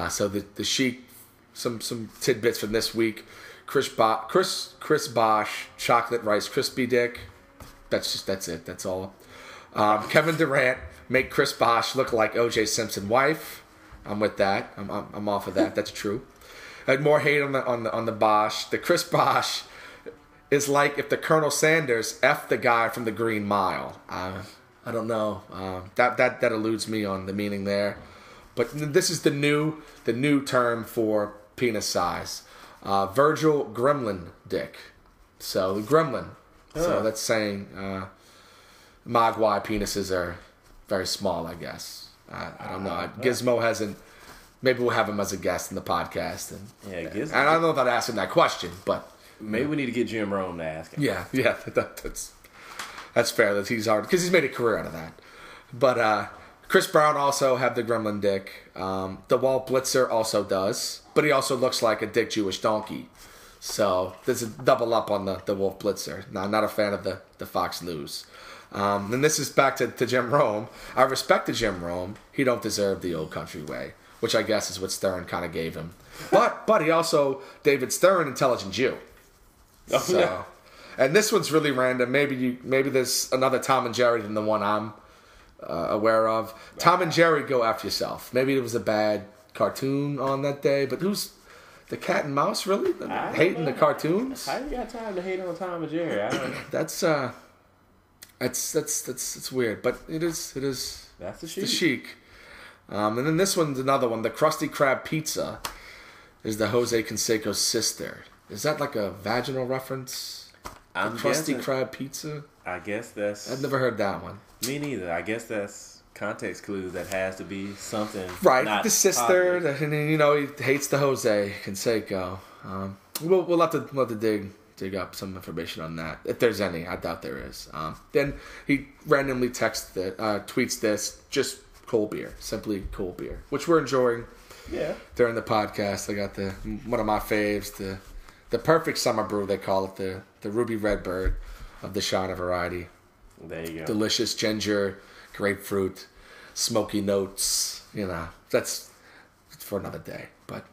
A: So the Sheik, some tidbits from this week. Chris Bosh, chocolate rice crispy dick. That's it. That's all. Kevin Durant make Chris Bosh look like O.J. Simpson's wife. I'm with that. I'm off of that. That's true. I had more hate on the Bosh. The Chris Bosh is like if the Colonel Sanders effed the guy from the Green Mile. I don't know. That eludes me on the meaning there. But this is the new term for penis size. Virgil Gremlin dick. So the gremlin. So that's saying Mogwai penises are very small, I guess. I don't know. Gizmo hasn't. Maybe we'll have him as a guest in the podcast. And
B: Gizmo.
A: I don't know if I'd ask him that question, but
B: maybe we need to get Jim Rome to ask him.
A: Yeah, that's fair. That he's hard because he's made a career out of that. But Chris Brown also had the gremlin dick. The Walt Blitzer also does, but he also looks like a dick Jewish donkey. So there's a double up on the Wolf Blitzer. Now, I'm not a fan of the Fox News. And this is back to Jim Rome. I respect the Jim Rome. He don't deserve the old country way, which I guess is what Stern kind of gave him. But he also, David Stern, intelligent Jew.
B: Oh,
A: so,
B: yeah.
A: And this one's really random. Maybe there's another Tom and Jerry than the one I'm aware of. Tom and Jerry, go after yourself. Maybe it was a bad cartoon on that day, but who's the cat and mouse really hating the cartoons?
B: How you got time to hate on Tom and Jerry? I don't know.
A: That's weird, but it is.
B: That's the
A: Sheik. And then this one's another one. The Krusty Krab pizza is the Jose Canseco's sister. Is that like a vaginal reference?
B: I'm
A: Krusty Krab pizza?
B: I guess that's...
A: I've never heard that one.
B: Me neither. I guess that's context clues. That has to be something.
A: Right,
B: not
A: the sister,
B: positive.
A: and he hates the Jose Canseco. We'll have to dig up some information on that, if there's any. I doubt there is. Then he randomly tweets this, just cold beer, simply cold beer, which we're enjoying.
B: Yeah.
A: During the podcast, I got one of my faves, the perfect summer brew, they call it, the Ruby Redbird of the Shiner variety.
B: There you go.
A: Delicious ginger, grapefruit, smoky notes. That's for another day. But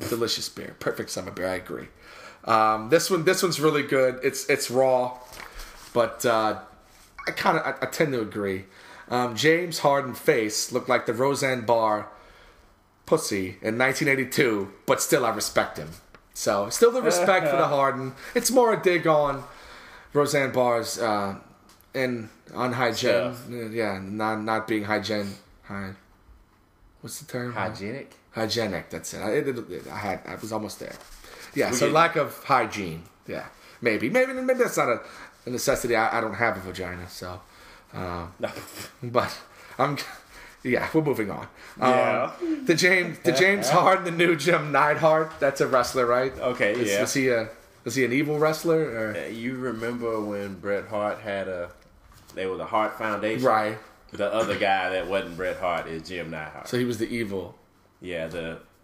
A: delicious beer, perfect summer beer. I agree. This one's really good. It's raw, but I tend to agree. James Harden face looked like the Roseanne Barr pussy in 1982, but still I respect him. So still the respect for the Harden. It's more a dig on Roseanne Barr's on hygiene. Yeah, not being hygiene. What's the term?
B: Hygienic.
A: Hygienic. That's it. I was almost there. Yeah. So lack of hygiene. Yeah. Maybe that's not a necessity. I don't have a vagina, so. But I'm. Yeah, we're moving on.
B: Yeah.
A: The James Harden, the new Jim Neidhart. That's a wrestler, right?
B: Okay. Yeah.
A: Was he an evil wrestler? Or?
B: You remember when Bret Hart they were the Hart Foundation?
A: Right.
B: The other guy that wasn't Bret Hart is Jim Neidhart.
A: So he was the evil.
B: Yeah.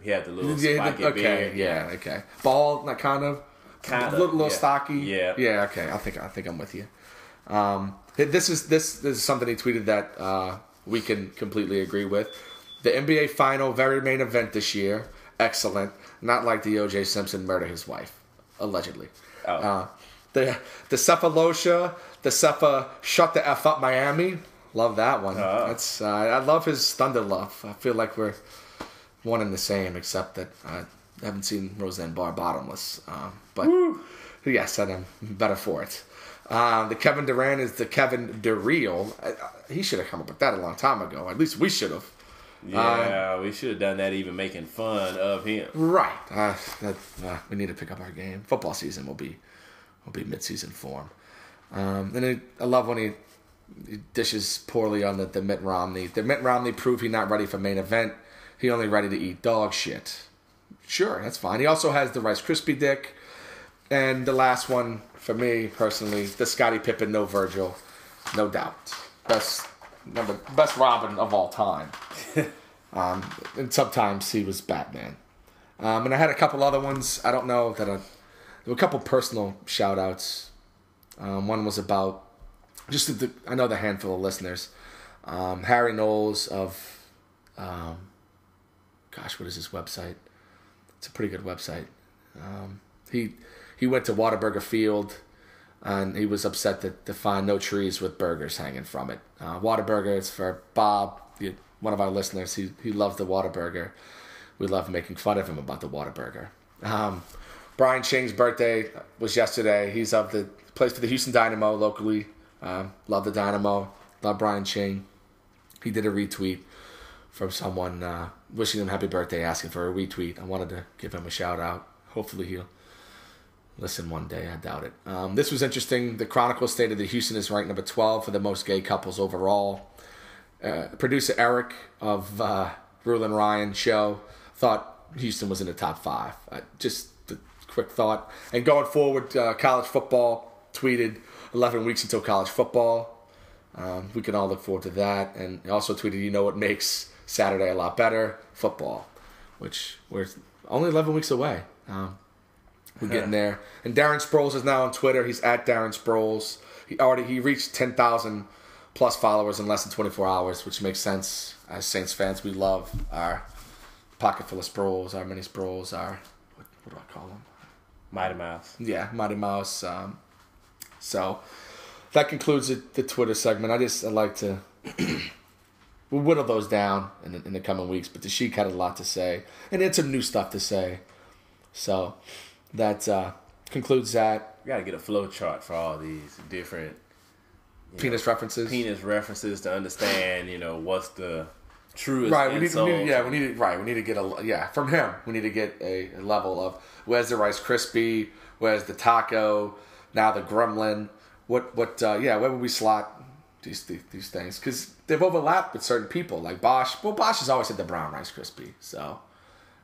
B: He had the little spiky beard.
A: Yeah. Okay. Bald, like kind of. Little stocky.
B: Yeah.
A: Yeah. Okay. I think I'm with you. This is something he tweeted that we can completely agree with. The NBA final, very main event this year. Excellent. Not like the O.J. Simpson murder his wife, allegedly.
B: Oh.
A: The Cephalosha, the Cepha Shut the F Up Miami. Love that one. That's I love his Thunder love. I feel like we're one and the same, except that I haven't seen Roseanne Barr Bottomless. But yes, I'm better for it. The Kevin Durant is the Kevin Durreal. He should have come up with that a long time ago. At least we should have.
B: Yeah, we should have done that even making fun of him.
A: Right. We need to pick up our game. Football season will be mid-season form. And I love when he dishes poorly on the Mitt Romney. The Mitt Romney proved he's not ready for main event. He only ready to eat dog shit. Sure, that's fine. He also has the Rice Krispie dick. And the last one, for me personally, the Scottie Pippen, no Virgil. No doubt. Best Robin of all time. And sometimes he was Batman. And I had a couple other ones. I don't know that there were a couple personal shout-outs. One was about I know the handful of listeners. Harry Knowles of, what is his website? It's a pretty good website. He went to Whataburger Field, and he was upset to find no trees with burgers hanging from it. Whataburger is for Bob, one of our listeners. He loves the Whataburger. We love making fun of him about the Whataburger. Brian Ching's birthday was yesterday. He's plays for the Houston Dynamo locally. Love the Dynamo. Love Brian Ching. He did a retweet from someone wishing him happy birthday, asking for a retweet. I wanted to give him a shout out. Hopefully he'll listen one day. I doubt it. This was interesting. The Chronicle stated that Houston is ranked number 12 for the most gay couples overall. Producer Eric of Rule and Ryan show thought Houston was in the top 5. Just a quick thought. And going forward, college football tweeted 11 weeks until college football. We can all look forward to that. And he also tweeted, you know what makes Saturday a lot better? Football, which we're only 11 weeks away. We're getting there. And Darren Sproles is now on Twitter. He's at Darren Sproles. He reached 10,000 plus followers in less than 24 hours, which makes sense. As Saints fans, we love our pocket full of Sproles, our mini Sproles, our, what do I call them?
B: Mighty Mouse.
A: Yeah, Mighty Mouse. So that concludes the Twitter segment. I like to we'll whittle those down in the coming weeks. But the Sheik had a lot to say, and had some new stuff to say. So that concludes that.
B: We got to get a flow chart for all these different
A: penis references.
B: Penis references to understand, what's the truest.
A: Right. We need to get from him. We need to get a level of where's the Rice Krispie, where's the taco. Now the gremlin, where would we slot these things? Because they've overlapped with certain people, like Bosch. Well, Bosch has always had the brown Rice Krispie, so,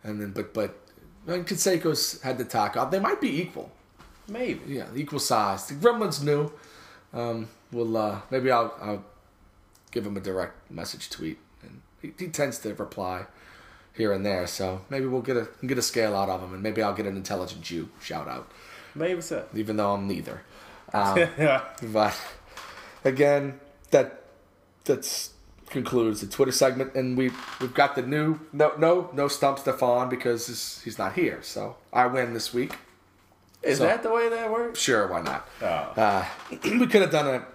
A: and then but Canseco's had the taco. They might be equal,
B: maybe.
A: Yeah, equal size. The gremlin's new. Maybe I'll give him a direct message tweet, and he tends to reply here and there. So maybe we'll get a scale out of him, and maybe I'll get an intelligent Jew shout out.
B: Maybe so.
A: Even though I'm neither. But again, that concludes the Twitter segment, and we've got the new no Stump Stefan because he's not here. So I win this week.
B: Is that the way that works?
A: Sure, why not?
B: Oh.
A: We could have done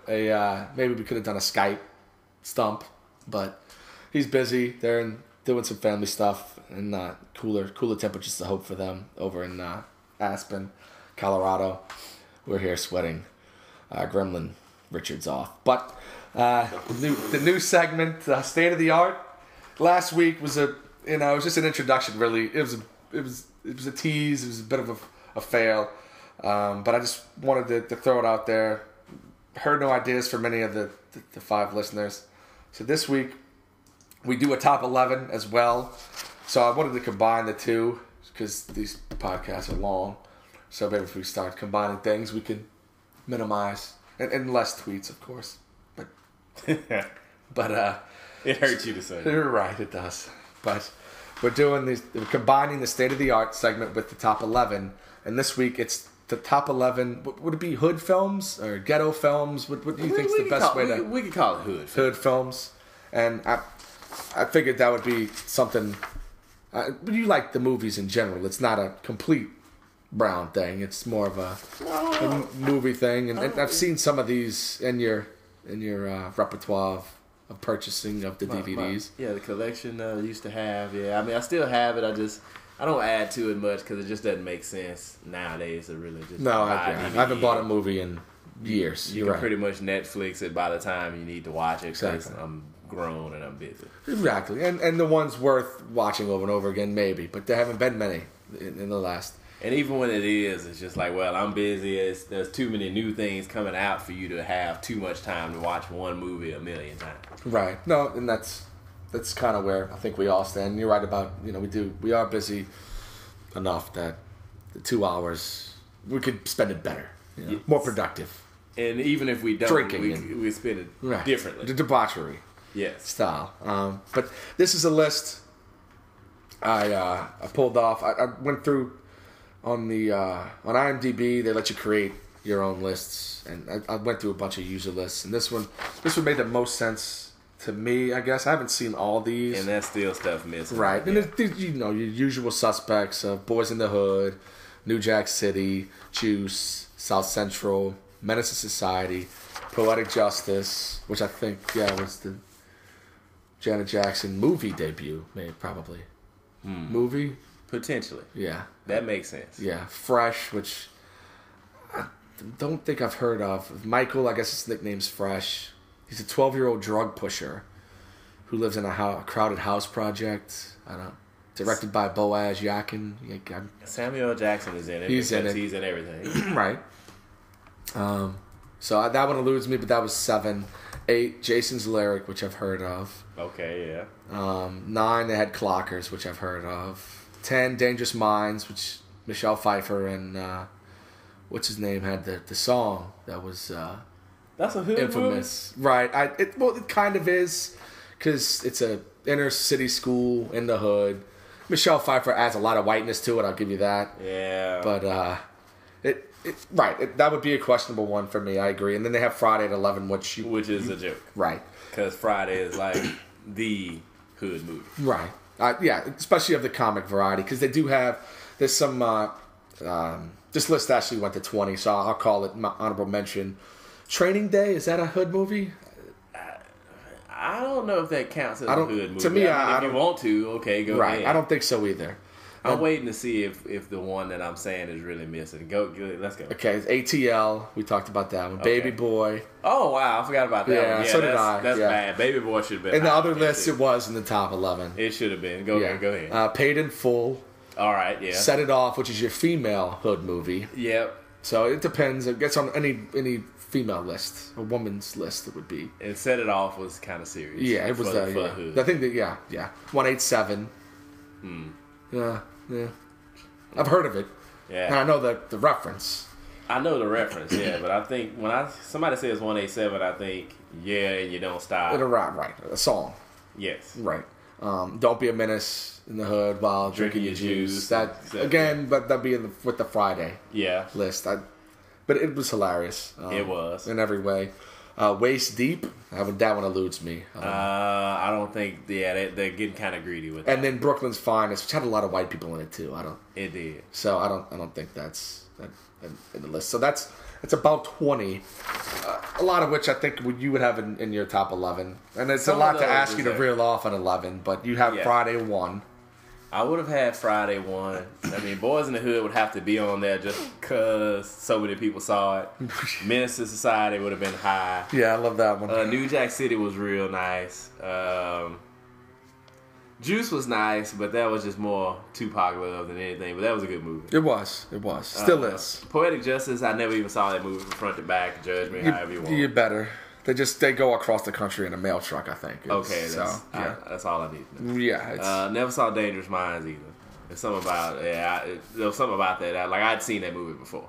A: maybe we could have done a Skype stump, but he's busy. They're doing some family stuff and cooler temperatures to hope for them over in Aspen, Colorado. We're here sweating Gremlin Richards off. But the new segment, State of the Art, last week was it was just an introduction. Really, it was a tease. It was a bit of a fail, but I just wanted to throw it out there. Heard no ideas from many of the 5 listeners, so this week we do a top 11 as well. So I wanted to combine the two because these podcasts are long. So maybe if we start combining things, we can minimize and less tweets, of course. But
B: it hurts you to say.
A: You're right, it does. But we're combining the State of the Art segment with the top 11, and this week it's the top 11. Would it be hood films or ghetto films? What do you think is the best way to?
B: We could call it
A: hood films, and I figured that would be something. But you like the movies in general. It's not a complete Brown thing. It's more of a movie thing, and I've seen some of these in your repertoire of purchasing of the DVDs.
B: Yeah, the collection used to have. Yeah, I mean, I still have it. I don't add to it much because it just doesn't make sense nowadays to really just.
A: No, I
B: buy
A: haven't bought a movie in years.
B: You can pretty much Netflix it by the time you need to watch it.
A: Exactly.
B: I'm grown and I'm busy.
A: Exactly, and the ones worth watching over and over again, maybe, but there haven't been many in the last.
B: And even when it is, it's just like, well, I'm busy. There's too many new things coming out for you to have too much time to watch one movie a million times.
A: Right. No, and that's kind of where I think we all stand. You're right about, we are busy enough that the 2 hours, we could spend it better,
B: Yes.
A: more productive.
B: And even if we don't,
A: Drinking
B: we spend it differently.
A: The debauchery
B: Yes.
A: style. But this is a list I pulled off. I went through on IMDb. They let you create your own lists, and I went through a bunch of user lists, and this one made the most sense to me, I guess. I haven't seen all these,
B: And that's still stuff missing.
A: right? And there's, your usual suspects: Boys in the Hood, New Jack City, Juice, South Central, Menace to Society, Poetic Justice, which I think was the Janet Jackson movie debut, maybe probably movie.
B: Potentially.
A: Yeah.
B: That makes sense.
A: Yeah. Fresh, which I don't think I've heard of. Michael, I guess his nickname's Fresh. He's a 12-year-old drug pusher who lives in a crowded house project. I don't know. Directed by Boaz Yakin.
B: Samuel Jackson is in it.
A: He's in it.
B: He's in everything.
A: Right. So that one eludes me, but that was 7. 8, Jason's Lyric, which I've heard of.
B: Okay, yeah.
A: 9, they had Clockers, which I've heard of. 10, Dangerous Minds, which Michelle Pfeiffer and what's his name had the song that was
B: That's a hood
A: infamous. Movie? Right. It kind of is, because it's a inner city school in the hood. Michelle Pfeiffer adds a lot of whiteness to it, I'll give you that.
B: Yeah.
A: But that would be a questionable one for me, I agree. And then they have Friday at 11, which
B: is a joke.
A: Right.
B: Because Friday is like the hood movie.
A: Right. Especially of the comic variety, because they do have, there's some, this list actually went to 20, so I'll call it my honorable mention. Training Day, is that a hood movie?
B: I don't know if that counts as a hood movie.
A: To me,
B: if you want to, okay, go ahead.
A: I don't think so either.
B: I'm waiting to see if the one that I'm saying is really missing. Go, let's go.
A: Okay, it's ATL. We talked about that one.
B: Okay.
A: Baby Boy.
B: Oh, wow. I forgot about that one. Yeah,
A: so did I.
B: That's bad. Baby Boy should have been.
A: In the other list, it was in the top 11.
B: It should have been. Go ahead.
A: Paid in Full.
B: All right, yeah.
A: Set It Off, which is your female hood movie.
B: Yep.
A: So it depends. It gets on any female list, a woman's list, it would be.
B: And Set It Off was kind of serious.
A: Yeah, it was that. Yeah.
B: Hood.
A: I think that. Yeah. 187. Yeah. I've heard of it.
B: Yeah.
A: And I know the reference.
B: I know the reference, yeah, but I think when somebody says 187, I think, and you don't stop.
A: Right. A song.
B: Yes.
A: Right. Don't be a menace in the hood while drinking your juice. That again, but that'd be with the Friday list. But it was hilarious.
B: It was
A: in every way. Waist Deep. That one eludes me.
B: I don't think. Yeah, they're getting kind of greedy with that.
A: And then Brooklyn's Finest, which had a lot of white people in it too.
B: It did.
A: So I don't think that's in the list. So that's about 20. A lot of which I think you would have in your top 11. And it's a lot to ask you to reel off on 11. But you have Friday 1.
B: I would have had Friday 1. I mean, Boys in the Hood would have to be on there just because so many people saw it. Menace to Society would have been high.
A: Yeah, I love that one.
B: New Jack City was real nice. Juice was nice, but that was just more Tupac love than anything. But that was a good movie.
A: It was. Still is.
B: Poetic Justice, I never even saw that movie from front to back. Judge me however you want.
A: You better. They go across the country in a mail truck, I think.
B: That's all I need to know.
A: Yeah.
B: Never saw Dangerous Minds either. There's something about there was something about that. I'd seen that movie before.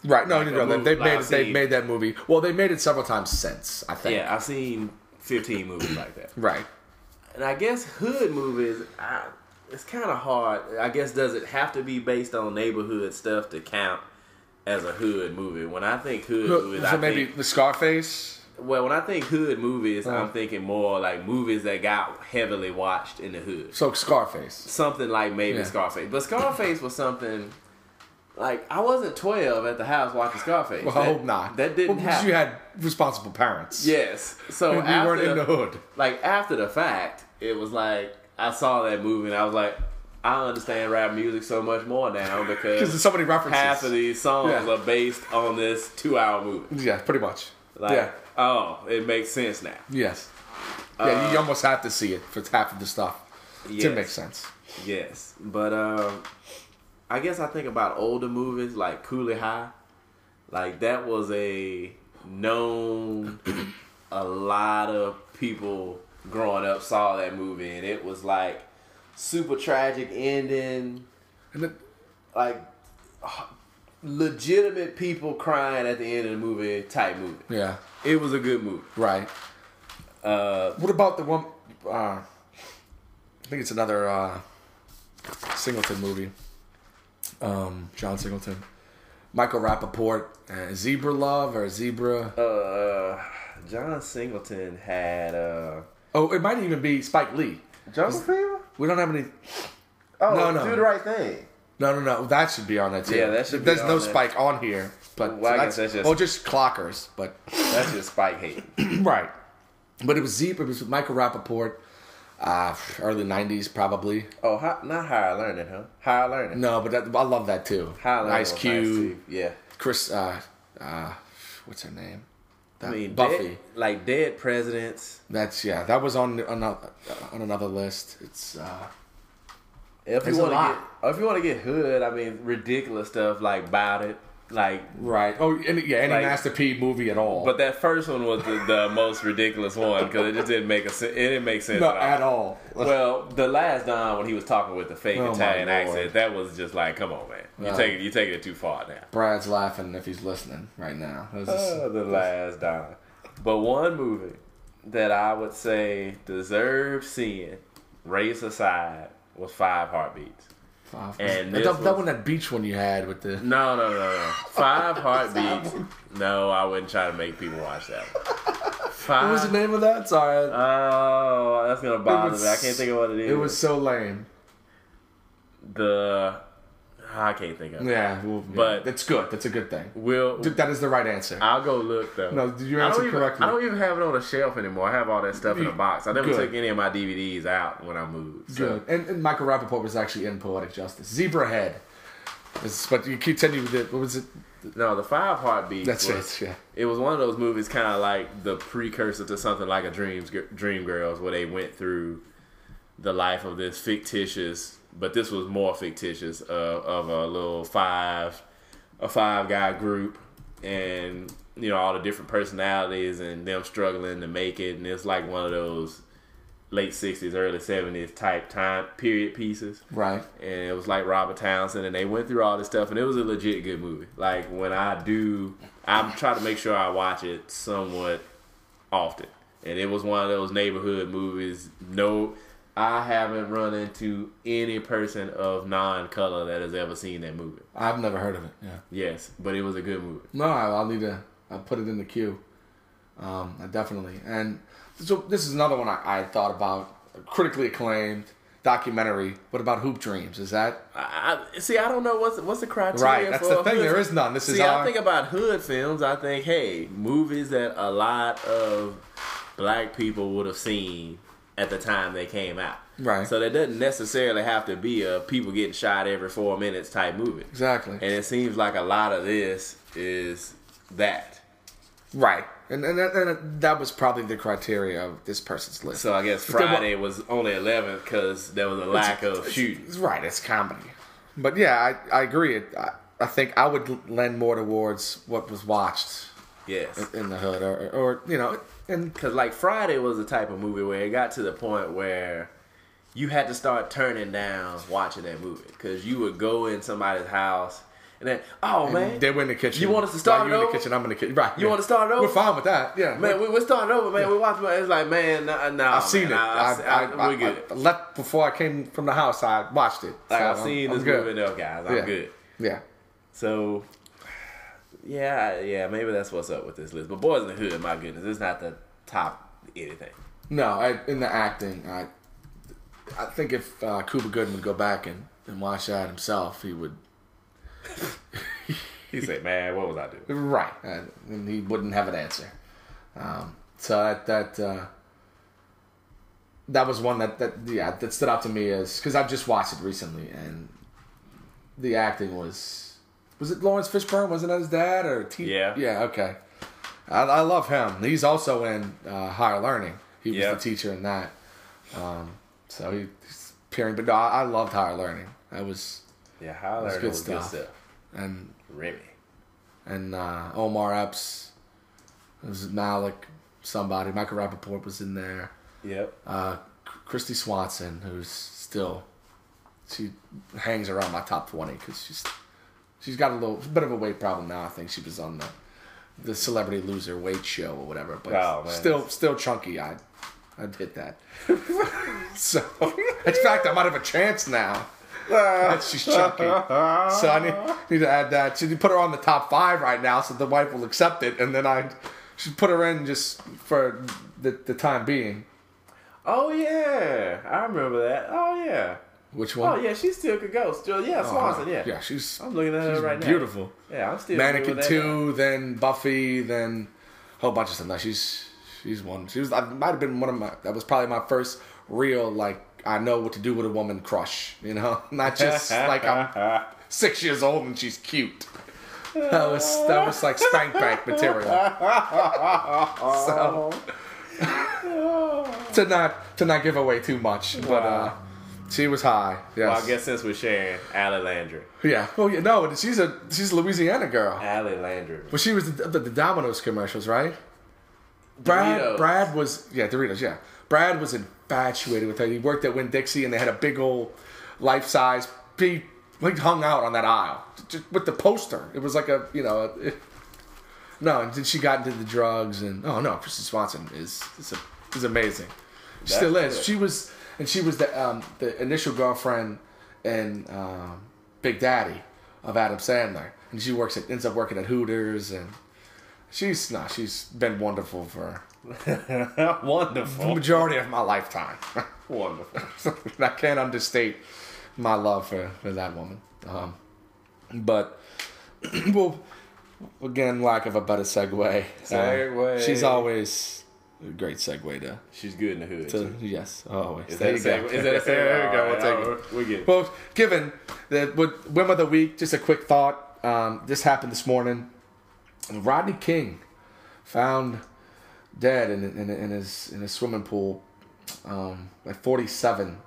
A: Right. No. They've made that movie. Well, they made it several times since, I think.
B: Yeah, I've seen 15 movies like that.
A: Right.
B: And I guess hood movies, it's kind of hard. I guess does it have to be based on neighborhood stuff to count as a hood movie? When I think hood movies,
A: so maybe the Scarface.
B: Well, when I think hood movies, I'm thinking more like movies that got heavily watched in the hood.
A: So Scarface.
B: Something like maybe Scarface. But Scarface was something, Like, I wasn't 12 at the house watching Scarface.
A: Well, I hope not.
B: That didn't
A: because
B: happen.
A: you had responsible parents.
B: Yes. So
A: We
B: after,
A: weren't in the hood.
B: Like, after the fact, it was like, I saw that movie and I was like, I understand rap music so much more now because
A: there's so many references.
B: half of these songs
A: Yeah.
B: are based on this 2-hour movie.
A: Yeah, pretty much.
B: Like,
A: yeah.
B: oh, it makes sense now.
A: Yes. Yeah, you almost have to see it for half of the stuff to make sense.
B: Yes. But I guess I think about older movies like Coolie High. Like, that was a known, a lot of people growing up saw that movie, and it was like super tragic ending.
A: And then,
B: Like, legitimate people crying at the end of the movie type movie.
A: yeah,
B: It was a good movie.
A: right. What about the one? I think it's another Singleton movie. John Singleton, Michael Rappaport, Zebra Love or Zebra.
B: John Singleton had
A: Oh, it might even be Spike Lee.
B: Jungle Fever?
A: We don't have any.
B: Oh,
A: No.
B: Do the Right Thing.
A: No. That should be on that too.
B: Yeah, that should be
A: There's
B: on
A: no
B: there.
A: Spike on here, but
B: Well, I guess that's just-
A: just clockers. But
B: That's just Spike hating.
A: right. But it was Zebra. It was with Michael Rappaport. Early '90s probably.
B: Oh, not Higher Learning, huh? Higher Learning.
A: No, but I love that too.
B: Higher Learning
A: Ice
B: was
A: Cube,
B: nice too. Yeah.
A: Chris. What's her name?
B: I mean,
A: Buffy.
B: Dead Presidents.
A: That was on another list. It's
B: If
A: There's
B: you
A: a
B: want
A: lot.
B: to get hood, I mean, ridiculous stuff like Bout It, like.
A: right. Oh, any
B: Like-
A: Master P movie at all.
B: But that first one was the most ridiculous one because it just didn't make it didn't make sense
A: not at all.
B: Well, the last Don when he was talking with the fake
A: Oh,
B: Italian
A: my Lord.
B: accent, that was just like, come on, man, you
A: No.
B: taking it too far now.
A: Brad's laughing if he's listening right now. It was just-
B: The last Don. But one movie that I would say deserved seeing, race aside, was Five Heartbeats. And this
A: that
B: was-
A: one, that beach one you had with the.
B: No. Five Heartbeats. No, I wouldn't try to make people watch that one.
A: What was the name of that? Sorry.
B: Oh, that's gonna bother me. I can't think of what it is.
A: It was so lame.
B: I can't think of it.
A: Yeah,
B: But-
A: that's good. That's a good thing.
B: Will
A: That is the right answer.
B: I'll go look though.
A: No, did you
B: I
A: answer
B: don't even-
A: correctly?
B: I don't even have it on a shelf anymore. I have all that stuff in a box. I never
A: Good.
B: took any of my DVDs out when I moved. So.
A: Good. And Michael Rappaport was actually in Poetic Justice. Zebra Head. But you keep telling me that. What was it?
B: No, the Five Heartbeats.
A: That's
B: was,
A: it. Yeah.
B: It was one of those movies, kind of like the precursor to something like a Dreamgirls, where they went through the life of this fictitious, but this was more fictitious of a little five guy group, and all the different personalities and them struggling to make it, and it's like one of those late 60s, early 70s type time period pieces.
A: Right.
B: And it was like Robert Townsend, and they went through all this stuff, and it was a legit good movie. Like, when I'm trying to make sure I watch it somewhat often. And it was one of those neighborhood movies. No, I haven't run into any person of non-color that has ever seen that movie.
A: I've never heard of it. Yeah.
B: Yes, but it was a good movie.
A: No, I'll put it in the queue. Definitely. And so this is another one I thought about. A critically acclaimed documentary. What about Hoop Dreams? Is that
B: I don't know what's the criteria.
A: right? That's
B: for
A: the thing.
B: hood-
A: There is none. This is
B: See,
A: our.
B: I think about hood films. I think, hey, movies that a lot of black people would have seen at the time they came out.
A: Right.
B: So that doesn't necessarily have to be a people getting shot every 4 minutes type movie.
A: Exactly.
B: And it seems like a lot of this is that.
A: Right. And that was probably the criteria of this person's list.
B: So I guess Friday was only 11th because there was a lack of shooting.
A: Right, it's comedy. But yeah, I agree. I think I would lend more towards what was watched
B: Yes.
A: in the hood, or and
B: Because, like, Friday was the type of movie where it got to the point where you had to start turning down watching that movie. Because you would go in somebody's house and then, man,
A: they were in the kitchen.
B: You want us to start
A: While
B: it
A: you're in
B: over?
A: the kitchen, I'm in the kitchen. Right.
B: You want to start it over?
A: We're fine with that. Yeah.
B: Man, we're starting over, man. We're watching. It's like, man, no.
A: I've seen it.
B: We're good.
A: I left before I came from the house. I watched it.
B: Like,
A: So
B: I've seen
A: I'm
B: this
A: good.
B: movie enough, guys. I'm
A: Yeah.
B: good.
A: Yeah.
B: So, yeah, maybe that's what's up with this list. But Boys in the Hood, my goodness, it's not the top anything.
A: No, in the acting, I think if Cuba Gooding would go back and watch that himself, he would.
B: He said, "Man, what was I doing?"
A: Right, and he wouldn't have an answer. So that was one that stood out to me as because I've just watched it recently, and the acting was it Lawrence Fishburne? Wasn't that his dad or
B: Yeah.
A: Yeah, okay. I love him. He's also in Higher Learning. He was the teacher in that. So he's appearing, but no, I loved Higher Learning. Higher Learning was good stuff. And
B: Remy.
A: And Omar Epps. It was Malik, somebody. Michael Rappaport was in there.
B: Yep.
A: Christy Swanson, she hangs around my top 20 because she's got a little bit of a weight problem now. I think she was on the Celebrity Loser weight show or whatever, but still chunky. I'd hit that. So in fact, I might have a chance now. She's chunky, so I need to add that. Should put her on the top 5 right now, so the wife will accept it, and then I should put her in just for the time being.
B: Oh yeah, I remember that. Oh yeah.
A: Which one?
B: Oh yeah, she still could go. Still, yeah, Swanson. Yeah,
A: yeah.
B: I'm looking at her right now.
A: Beautiful.
B: Yeah, I'm still.
A: Mannequin 2, then Buffy, then a whole bunch of stuff. Now she's one. She was. I might have been one of my. That was probably my first real I know what to do with a woman crush. Not just like I'm 6 years old and she's cute. That was like spank bank material. So to not give away too much, but she was high. Yes.
B: Well, I guess since we're sharing, Allie Landry.
A: Yeah. Oh yeah. No, she's a Louisiana girl.
B: Allie Landry.
A: Well, she was the Domino's commercials, right?
B: Doritos.
A: Brad was Doritos. Yeah. Brad was infatuated with her. He worked at Winn-Dixie, and they had a big old life-size. He hung out on that aisle just with the poster. It was like no, and then she got into the drugs, and Christy Swanson is amazing. She still is. Good. She was the initial girlfriend and Big Daddy of Adam Sandler, and she ends up working at Hooters, and she's been wonderful for
B: wonderful
A: the majority of my lifetime.
B: Wonderful.
A: I can't understate my love for that woman. But well, again, lack of a better segue. She's always a great segue to.
B: She's good in the hood.
A: Yes, always.
B: Is that a segue? There we go. We'll take it.
A: We get it. Well, given the Whim of the week, just a quick thought. This happened this morning. Rodney King found dead in his swimming pool at 47.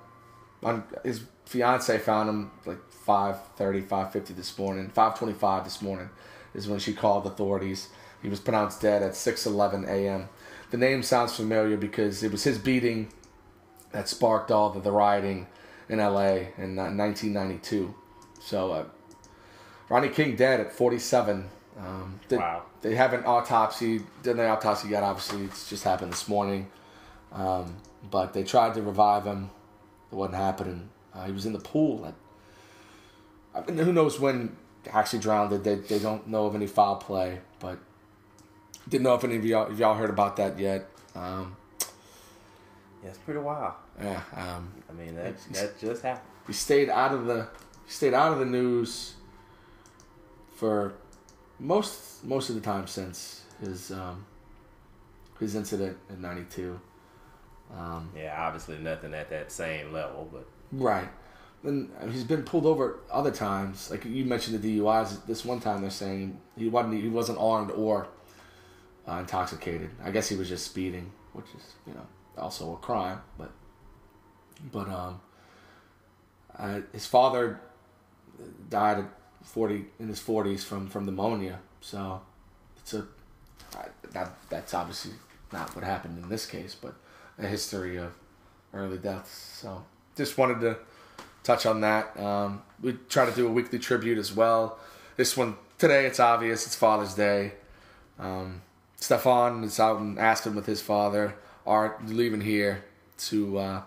A: His fiance found him like 5:30, 5:50 this morning. 5:25 this morning is when she called authorities. He was pronounced dead at 6:11 a.m. The name sounds familiar because it was his beating that sparked all the rioting in L.A. in 1992. So Rodney King dead at 47.
B: Wow.
A: They haven't done the autopsy yet, obviously. It's just happened this morning. But they tried to revive him. It wasn't happening. He was in the pool. Who knows when he actually drowned. They don't know of any foul play, but didn't know if any of y'all heard about that yet.
B: Yeah, it's pretty wild.
A: Yeah.
B: I mean, that just happened.
A: He stayed out of the news for most of the time since his incident in '92.
B: Yeah, obviously nothing at that same level, but
A: right. And he's been pulled over other times. Like you mentioned the DUIs. This one time they're saying he wasn't armed or intoxicated. I guess he was just speeding, which is also a crime. But his father died in his 40s from pneumonia. So that's obviously not what happened in this case, but a history of early deaths. So just wanted to touch on that. We try to do a weekly tribute as well. This one today, it's obvious it's Father's Day. Stefan is out in Aspen with his father. Art leaving here to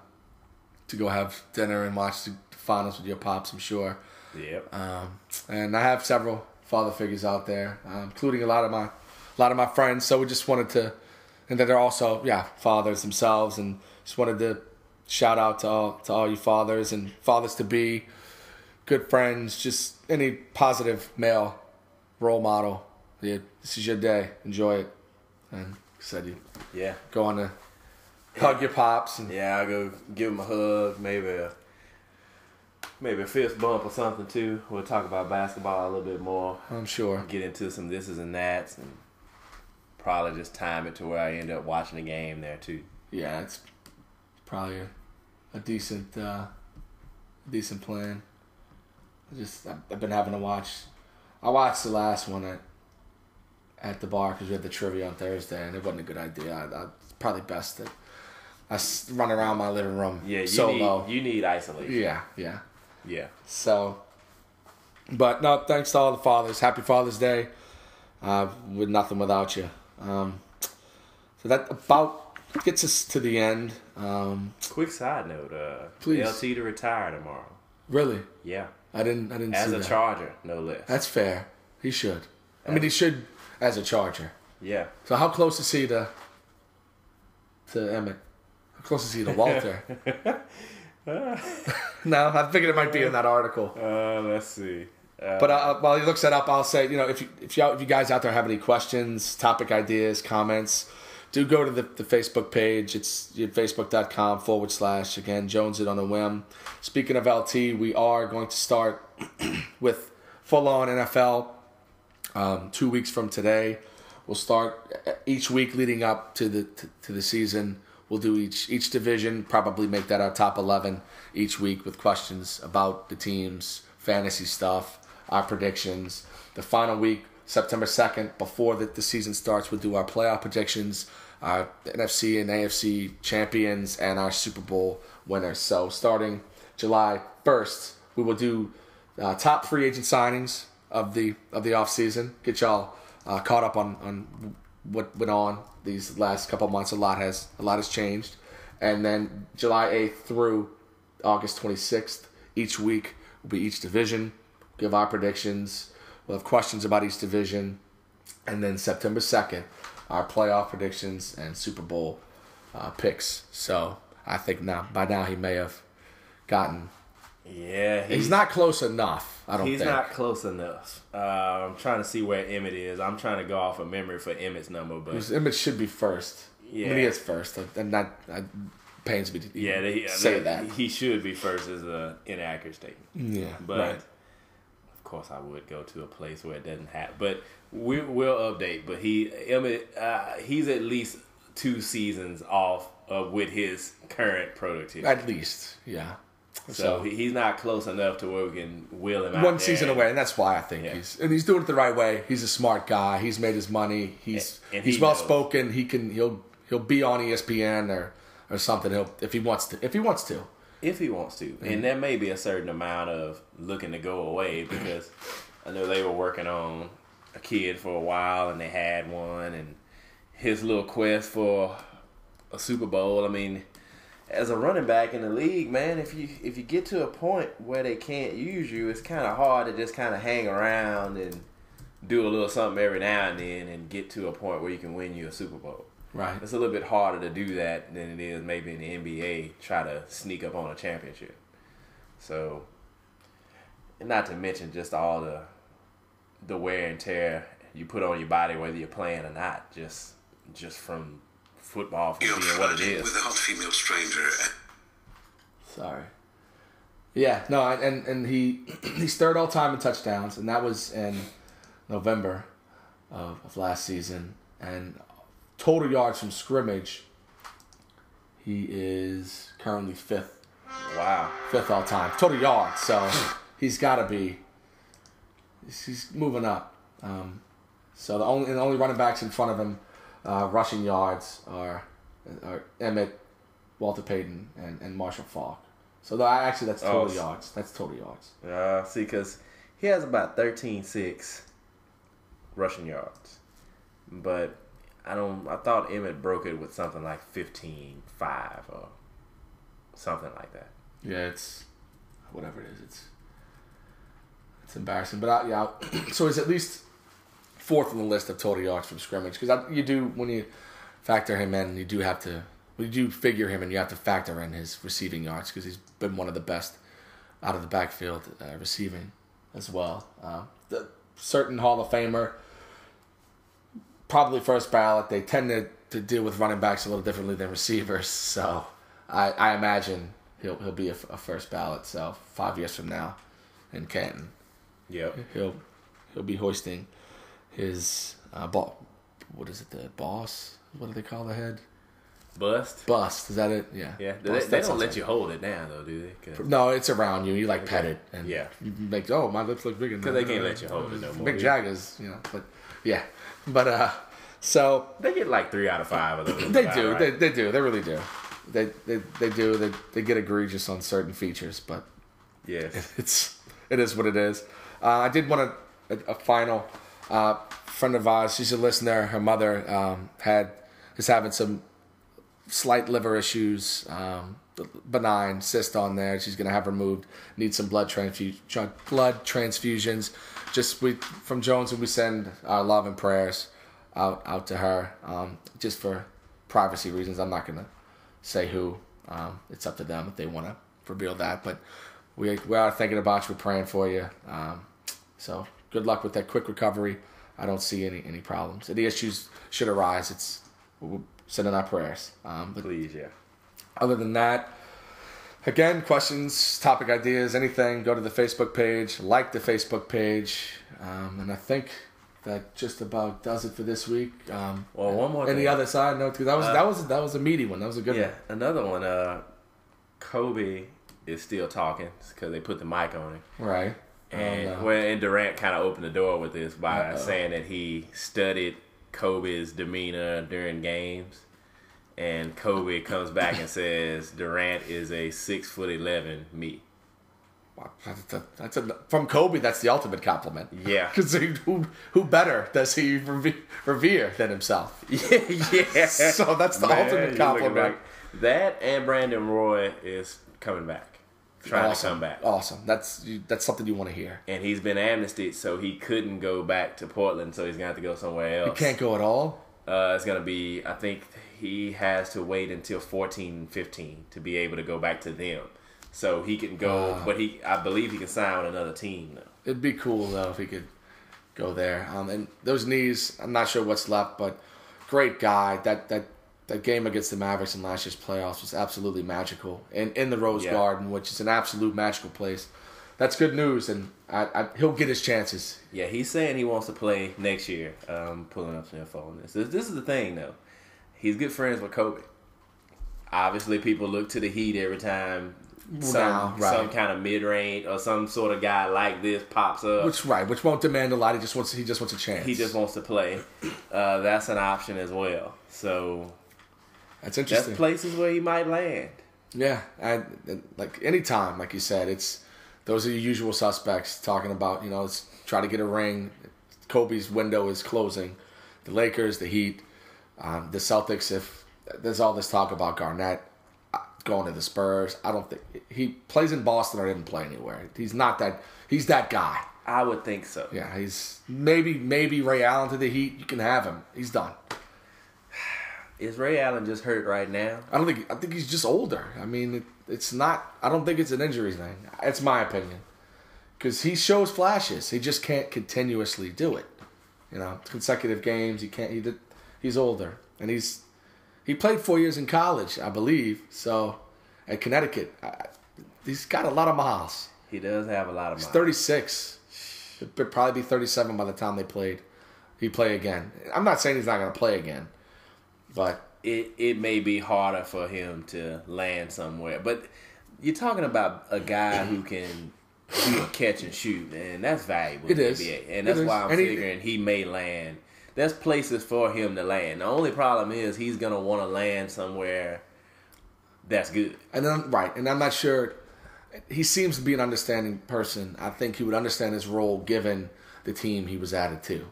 A: go have dinner and watch the finals with your pops, I'm sure.
B: Yep.
A: And I have several father figures out there, including a lot of my friends. So we just wanted to, and that they're also fathers themselves, and just wanted to shout out to all you fathers and fathers to be. good friends, just any positive male role model. Yeah, this is your day. Enjoy it. And said you go on to hug your pops. And
B: I'll go give him a hug, maybe a fist bump or something too. We'll talk about basketball a little bit more.
A: I'm sure.
B: Get into some thises and that's, and probably just time it to where I end up watching the game there too.
A: Yeah, it's probably a decent plan. I've been having to watch. I watched the last one at the bar because we had the trivia on Thursday, and it wasn't a good idea. It's probably best that I run around my living room solo.
B: You need isolation.
A: Yeah. So, but no, thanks to all the fathers. Happy Father's Day. With nothing without you. So that about gets us to the end.
B: Quick side note,
A: please.
B: LT to retire tomorrow.
A: Really?
B: Yeah.
A: I didn't see that.
B: As a Charger, no less.
A: That's fair. He should. I mean, he should as a Charger.
B: Yeah.
A: So how close is he to Emmett? How close is he to Walter? No, I figured it might be in that article.
B: Let's see.
A: But while he looks that up, I'll say, if you guys out there have any questions, topic ideas, comments, do go to the Facebook page. It's facebook.com/ again, Jonesin on a Whim. Speaking of LT, we are going to start with full-on NFL 2 weeks from today. We'll start each week leading up to the season. We'll do each division, probably make that our top 11 each week with questions about the teams, fantasy stuff, our predictions. The final week, September 2nd, before the season starts, we'll do our playoff predictions, our NFC and AFC champions, and our Super Bowl winners. So starting July 1st, we will do top free agent signings of the offseason. Get y'all caught up on what went on these last couple months. A lot has changed. And then July 8th through August 26th, each week will be each division. Give our predictions. We'll have questions about each division. And then September 2nd, our playoff predictions and Super Bowl picks. So I think by now he may have gotten...
B: Yeah.
A: He's not close enough, I don't think.
B: He's not close enough. I'm trying to see where Emmett is. I'm trying to go off of memory for Emmett's number. But
A: Emmett should be first.
B: Yeah.
A: I mean, he is first. And that pains me to say that.
B: He should be first is an inaccurate statement.
A: Yeah,
B: but
A: right.
B: Of course I would go to a place where it doesn't happen. But we'll update. But Emmett, he's at least 2 seasons off with his current productivity.
A: At least, yeah.
B: So he's not close enough to where we can wheel him out.
A: One season away, and that's why I think he's doing it the right way. He's a smart guy. He's made his money. He's well spoken. He'll be on ESPN or something. If he wants to.
B: And there may be a certain amount of looking to go away because I know they were working on a kid for a while and they had one, and his little quest for a Super Bowl. I mean, as a running back in the league, man, if you get to a point where they can't use you, it's kind of hard to just kind of hang around and do a little something every now and then and get to a point where you can win you a Super Bowl.
A: Right.
B: It's a little bit harder to do that than it is maybe in the NBA, try to sneak up on a championship. So, and not to mention just all the wear and tear you put on your body, whether you're playing or not, just from football from being what it is.
C: With a hot female stranger.
A: Sorry. Yeah, no, and he's third all time in touchdowns, and that was in November of last season. And total yards from scrimmage, he is currently 5th.
B: Wow.
A: 5th all time. Total yards, so he's got to be. He's moving up. So the only running backs in front of him, rushing yards, are Emmett, Walter Payton, and Marshall Faulk. So that's total yards. That's total yards.
B: See, because he has about 13.6 rushing yards, but I thought Emmett broke it with something like 15.5 or something like that.
A: Yeah, it's whatever it is. It's embarrassing, but so he's at least 4th on the list of total yards from scrimmage, because you do, when you factor him in, you do figure him and you have to factor in his receiving yards because he's been one of the best out of the backfield receiving as well. The certain Hall of Famer, probably first ballot. They tend to deal with running backs a little differently than receivers, so I imagine he'll be a first ballot. So 5 years from now in Canton,
B: Yep.
A: he'll be hoisting his ball. What is it? The boss? What do they call the head?
B: Bust.
A: Bust. Is that it? Yeah.
B: Yeah.
A: Bust,
B: They
A: that
B: don't
A: sounds
B: let
A: right.
B: you hold it down though, do they?
A: No, it's around you. You like pet it, and
B: Yeah.
A: you make my lips look bigger.
B: Because they can't let you hold it no more.
A: Big Jaggers, But yeah, but so
B: They get like 3 out of 5 of those.
A: they
B: about,
A: do.
B: right?
A: They do. They really do. They do. They get egregious on certain features, but
B: Yes.
A: it is what it is. I did want a final friend of ours. She's a listener. Her mother is having some slight liver issues, benign cyst on there. She's gonna have removed. Needs some blood transfusions. From Jonesin, we send our love and prayers out to her. Just for privacy reasons, I'm not gonna say who. It's up to them if they want to reveal that. But we are thinking about you. We're praying for you. So good luck with that quick recovery. I don't see any problems. Any issues should arise. We'll send in our prayers. But
B: Please, yeah.
A: other than that, again, questions, topic ideas, anything, go to the Facebook page, like the Facebook page. And I think that just about does it for this week.
B: Well, one more
A: Any
B: thing.
A: other side note? Because that was a meaty one. That was a good
B: Yeah,
A: one.
B: another one. Kobe is still talking because they put the mic on him.
A: Right.
B: And Durant kind of opened the door with this by saying that he studied Kobe's demeanor during games, and Kobe comes back and says Durant is a 6'11" me.
A: Wow, from Kobe, that's the ultimate compliment.
B: Yeah.
A: Because who better does he revere than himself?
B: Yeah.
A: So that's the ultimate compliment.
B: That and Brandon Roy is coming back. Trying to come back.
A: Awesome. That's something you want to hear.
B: And he's been amnestied, so he couldn't go back to Portland, so he's going to have to go somewhere else.
A: You can't go at all?
B: It's going to be, I think he has to wait until 14-15 to be able to go back to them. So he can go, but I believe he can sign with another team now.
A: It'd be cool, though, if he could go there. And those knees, I'm not sure what's left, but great guy. That game against the Mavericks in last year's playoffs was absolutely magical. In the Rose Garden, which is an absolute magical place. That's good news, and he'll get his chances.
B: Yeah, he's saying he wants to play next year. Pulling up some info on this. This is the thing, though. He's good friends with Kobe. Obviously, people look to the Heat every time some kind of mid-range or some sort of guy like this pops up.
A: Which won't demand a lot. He just wants a chance.
B: He just wants to play. That's an option as well. So
A: that's interesting.
B: That's places where he might land.
A: Yeah, and like anytime, like you said, those are your usual suspects talking about, let's try to get a ring. Kobe's window is closing. The Lakers, the Heat, the Celtics. If there's all this talk about Garnett going to the Spurs, I don't think he plays in Boston or didn't play anywhere. He's not that. He's that guy.
B: I would think so.
A: Yeah, he's maybe Ray Allen to the Heat. You can have him. He's done.
B: Is Ray Allen just hurt right now?
A: I think he's just older. I mean, it's not. I don't think it's an injury thing. It's my opinion, because he shows flashes. He just can't continuously do it. Consecutive games. He can't. He's older, and he played 4 years in college, I believe. So at Connecticut, he's got a lot of miles.
B: He does have a lot of miles.
A: He's 36. He'll probably be 37 by the time he play again. I'm not saying he's not going to play again. But
B: it may be harder for him to land somewhere. But you're talking about a guy who can catch and shoot, and that's valuable in the NBA. And that's why I'm figuring he may land. There's places for him to land. The only problem is he's going to want to land somewhere that's good.
A: And I'm not sure. He seems to be an understanding person. I think he would understand his role given the team he was added to.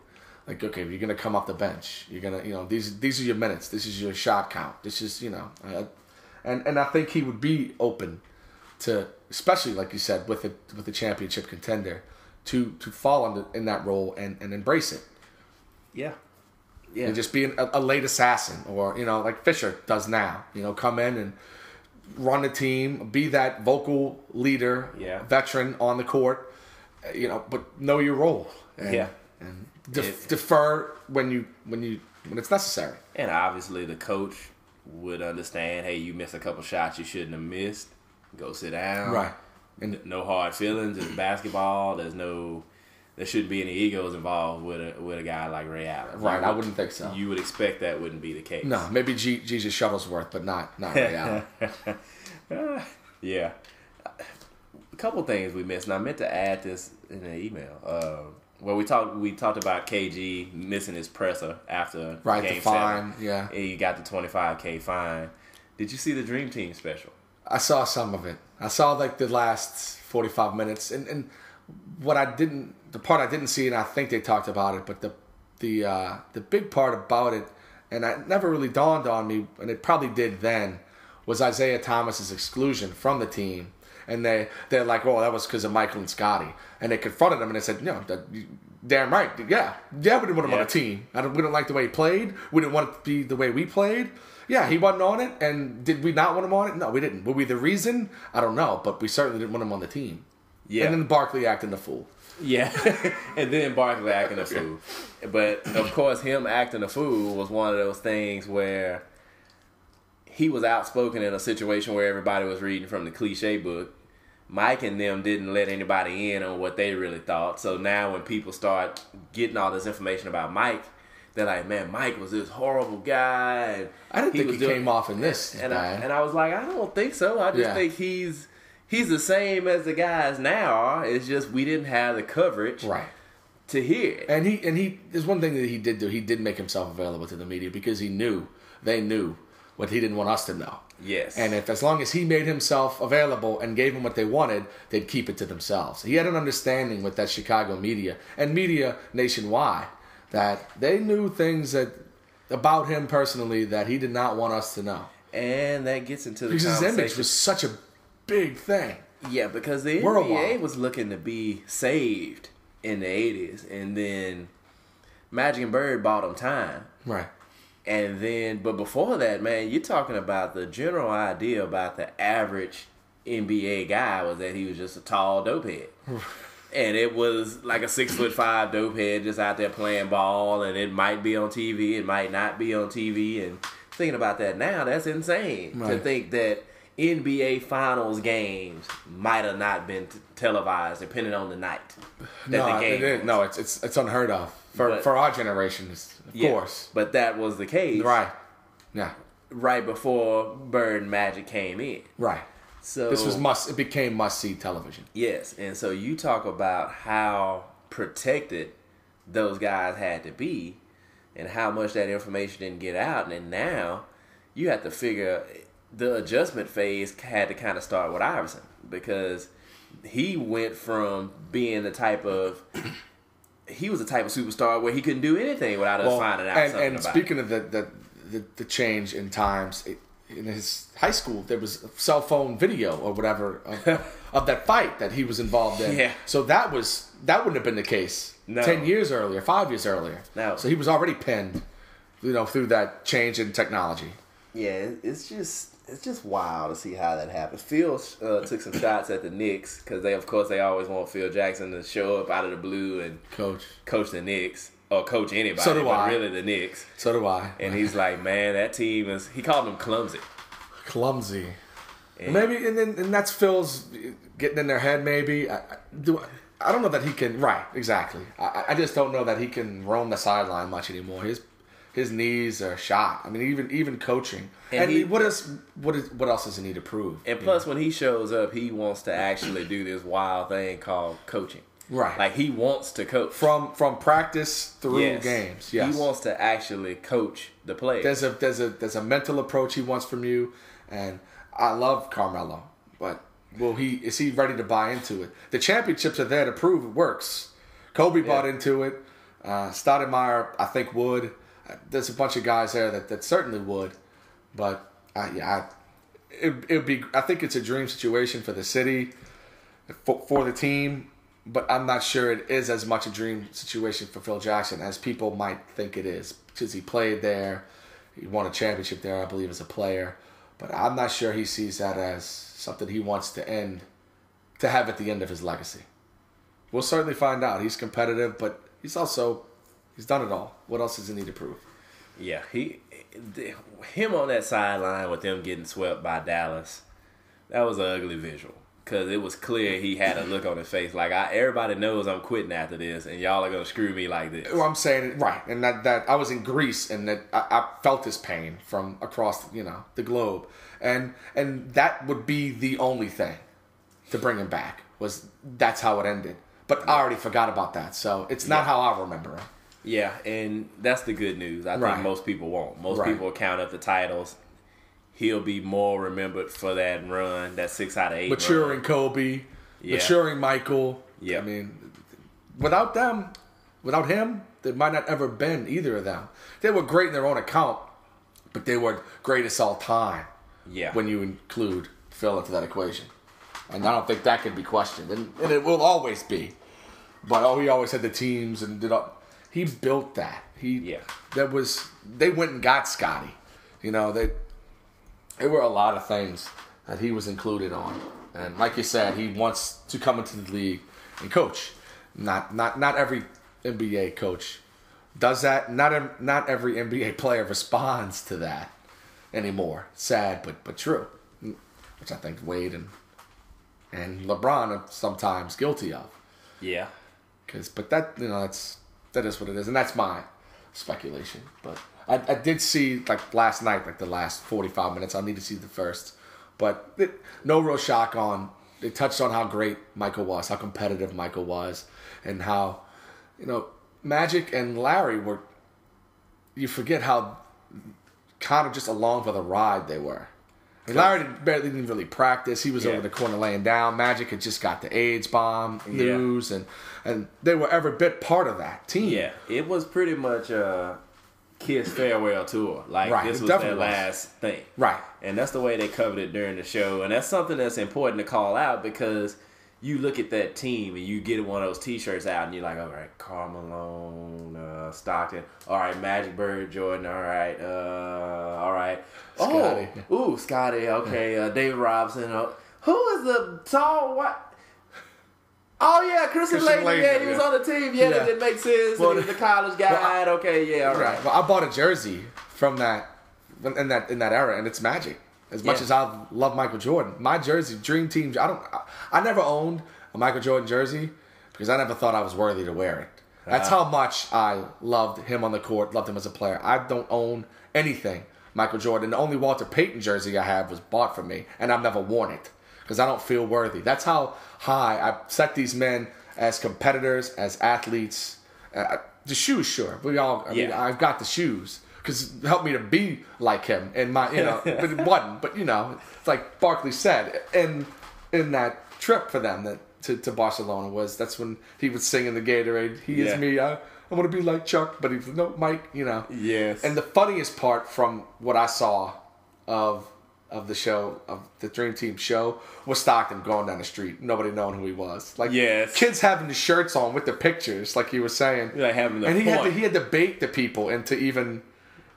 A: Like, okay, you're going to come off the bench. You're going to, these are your minutes. This is your shot count. This is, and I think he would be open to, especially like you said, with the championship contender, to fall in that role and embrace it.
B: Yeah. Yeah.
A: And just be a late assassin, or like Fisher does now. Come in and run the team, be that vocal leader, veteran on the court, but know your role. And, and defer when it's necessary.
B: And obviously the coach would understand, hey, you missed a couple shots you shouldn't have missed. Go sit down.
A: Right. And
B: no hard feelings. It's basketball. There shouldn't be any egos involved with a guy like Ray Allen.
A: Right. I wouldn't think so.
B: You would expect that wouldn't be the case.
A: No, maybe Jesus Shuttlesworth, but not Ray Allen.
B: Yeah. A couple things we missed, and I meant to add this in the email. Well, we talked about KG missing his presser after Game 7.
A: Yeah.
B: He got the $25K fine. Did you see the Dream Team special?
A: I saw some of it. I saw like the last 45 minutes, and the part I didn't see, and I think they talked about it, but the big part about it, and it never really dawned on me, and it probably did then, was Isaiah Thomas's exclusion from the team. And they're like, oh, that was because of Michael and Scotty. And they confronted him and they said, damn right. Yeah, we didn't want him on the team. We didn't like the way he played. We didn't want it to be the way we played. Yeah, he wasn't on it. And did we not want him on it? No, we didn't. Were we the reason? I don't know. But we certainly didn't want him on the team. Yeah. And then Barkley acting the fool.
B: Yeah. And then Barkley acting a fool. But, of course, him acting a fool was one of those things where he was outspoken in a situation where everybody was reading from the cliche book. Mike and them didn't let anybody in on what they really thought. So now when people start getting all this information about Mike, they're like, man, Mike was this horrible guy. And
A: I didn't think he came off in this.
B: And I was like, I don't think so. I just think he's the same as the guys now are. It's just we didn't have the coverage to hear it.
A: And he there's one thing that he did do. He did make himself available to the media because they knew what he didn't want us to know.
B: Yes.
A: And as long as he made himself available and gave them what they wanted, they'd keep it to themselves. He had an understanding with that Chicago media and media nationwide that they knew things about him personally that he did not want us to know.
B: And that gets into the
A: because
B: conversation.
A: His image was such a big thing.
B: Yeah, because the
A: Worldwide.
B: NBA was looking to be saved in the 80s. And then Magic and Bird bought him time.
A: Right.
B: And then, but before that, man, you're talking about the general idea about the average NBA guy was that he was just a tall dopehead. And it was like a 6'5" dopehead just out there playing ball, and it might be on TV, it might not be on TV. And thinking about that now, that's insane to think that NBA Finals games might have not been televised, depending on the night that the game.
A: No, it's unheard of for our generation, of course.
B: But that was the case,
A: right? Yeah,
B: right before Bird and Magic came in,
A: right.
B: So
A: this was it became must-see television.
B: Yes, and so you talk about how protected those guys had to be, and how much that information didn't get out, and then now you have to figure. The adjustment phase had to kind of start with Iverson because he went from being the type of superstar where he couldn't do anything without us finding out something
A: and
B: about
A: speaking of the change in times, in his high school there was a cell phone video or whatever of that fight that he was involved in.
B: Yeah.
A: So that wouldn't have been the case 10 years earlier, 5 years earlier.
B: No.
A: So he was already pinned, through that change in technology.
B: Yeah, it's just wild to see how that happened. Phil took some shots at the Knicks because they always want Phil Jackson to show up out of the blue and coach the Knicks or coach anybody.
A: So do I.
B: Really the Knicks.
A: So do I.
B: And he's like, man, that team is. He called them clumsy.
A: Clumsy. And maybe and that's Phil's getting in their head. Maybe I don't know that he can. Right. Exactly. I just don't know that he can roam the sideline much anymore. His knees are shot. I mean, even coaching. And what else does he need to prove?
B: And plus, when he shows up, he wants to actually do this wild thing called coaching.
A: Right.
B: Like he wants to coach
A: from practice through games. Yes.
B: He wants to actually coach the players.
A: There's a mental approach he wants from you, and I love Carmelo, but is he ready to buy into it? The championships are there to prove it works. Kobe bought into it. Stoudemire, I think, would. There's a bunch of guys there that certainly would, but it'd be. I think it's a dream situation for the city, for the team, but I'm not sure it is as much a dream situation for Phil Jackson as people might think it is because he played there, he won a championship there, I believe, as a player. But I'm not sure he sees that as something he wants to have at the end of his legacy. We'll certainly find out. He's competitive, but he's done it all. What else does he need to prove?
B: Yeah, him on that sideline with them getting swept by Dallas, that was an ugly visual. Because it was clear he had a look on his face like, everybody knows I'm quitting after this, and y'all are going to screw me like this.
A: Well, I'm saying it right, and that I was in Greece, and that I felt his pain from across the globe, and that would be the only thing to bring him back. That's how it ended. But I already forgot about that, so it's not how I remember him.
B: Yeah, and that's the good news. I think most people won't. Most people count up the titles. He'll be more remembered for that run, that 6 out of 8
A: maturing
B: run.
A: Kobe, maturing Michael.
B: Yeah.
A: I mean, without him, there might not ever been either of them. They were great in their own account, but they were greatest all time.
B: Yeah.
A: When you include Phil into that equation. And I don't think that can be questioned. And it will always be. But he always had the teams and he built that. They went and got Scotty. There were a lot of things that he was included on. And like you said, he wants to come into the league and coach. Not every NBA coach does that. Not every NBA player responds to that anymore. Sad, but true. Which I think Wade and LeBron are sometimes guilty of.
B: Yeah.
A: But that is what it is, and that's my speculation. But I did see last night, the last 45 minutes. I need to see the first, but no real shock on. They touched on how great Michael was, how competitive Michael was, and how Magic and Larry were. You forget how kind of just along for the ride they were. Larry didn't really practice. He was over the corner laying down. Magic had just got the AIDS bomb news, and they were every bit part of that team.
B: Yeah, it was pretty much a Kiss farewell tour. This was their last thing.
A: Right.
B: And that's the way they covered it during the show. And that's something that's important to call out because you look at that team and you get one of those T-shirts out and you're like, all right, Karl Malone, Stockton, all right, Magic, Bird, Jordan, all right,
A: Scotty.
B: Scotty, okay, David Robinson. Who is the tall white? Oh, yeah, Christian Laettner. Yeah, he was on the team. Yeah, that didn't make sense. Well, he was the college guy. All right.
A: Well, I bought a jersey from that in that era, and it's Magic. As much as I love Michael Jordan, my jersey, Dream Team, I never owned a Michael Jordan jersey because I never thought I was worthy to wear it. That's how much I loved him on the court, loved him as a player. I don't own anything Michael Jordan. The only Walter Payton jersey I have was bought for me, and I've never worn it because I don't feel worthy. That's how high I set these men as competitors, as athletes. The shoes, sure. I've got the shoes. Because it helped me to be like him, and but it wasn't. But it's like Barkley said, in that trip for them to Barcelona that's when he was singing the Gatorade. He is me. I want to be like Chuck, but he's no Mike.
B: Yes.
A: And the funniest part from what I saw of the show, of the Dream Team show, was Stockton going down the street, nobody knowing who he was. Kids having the shirts on with the pictures, like he was saying. He had to bait the people into even.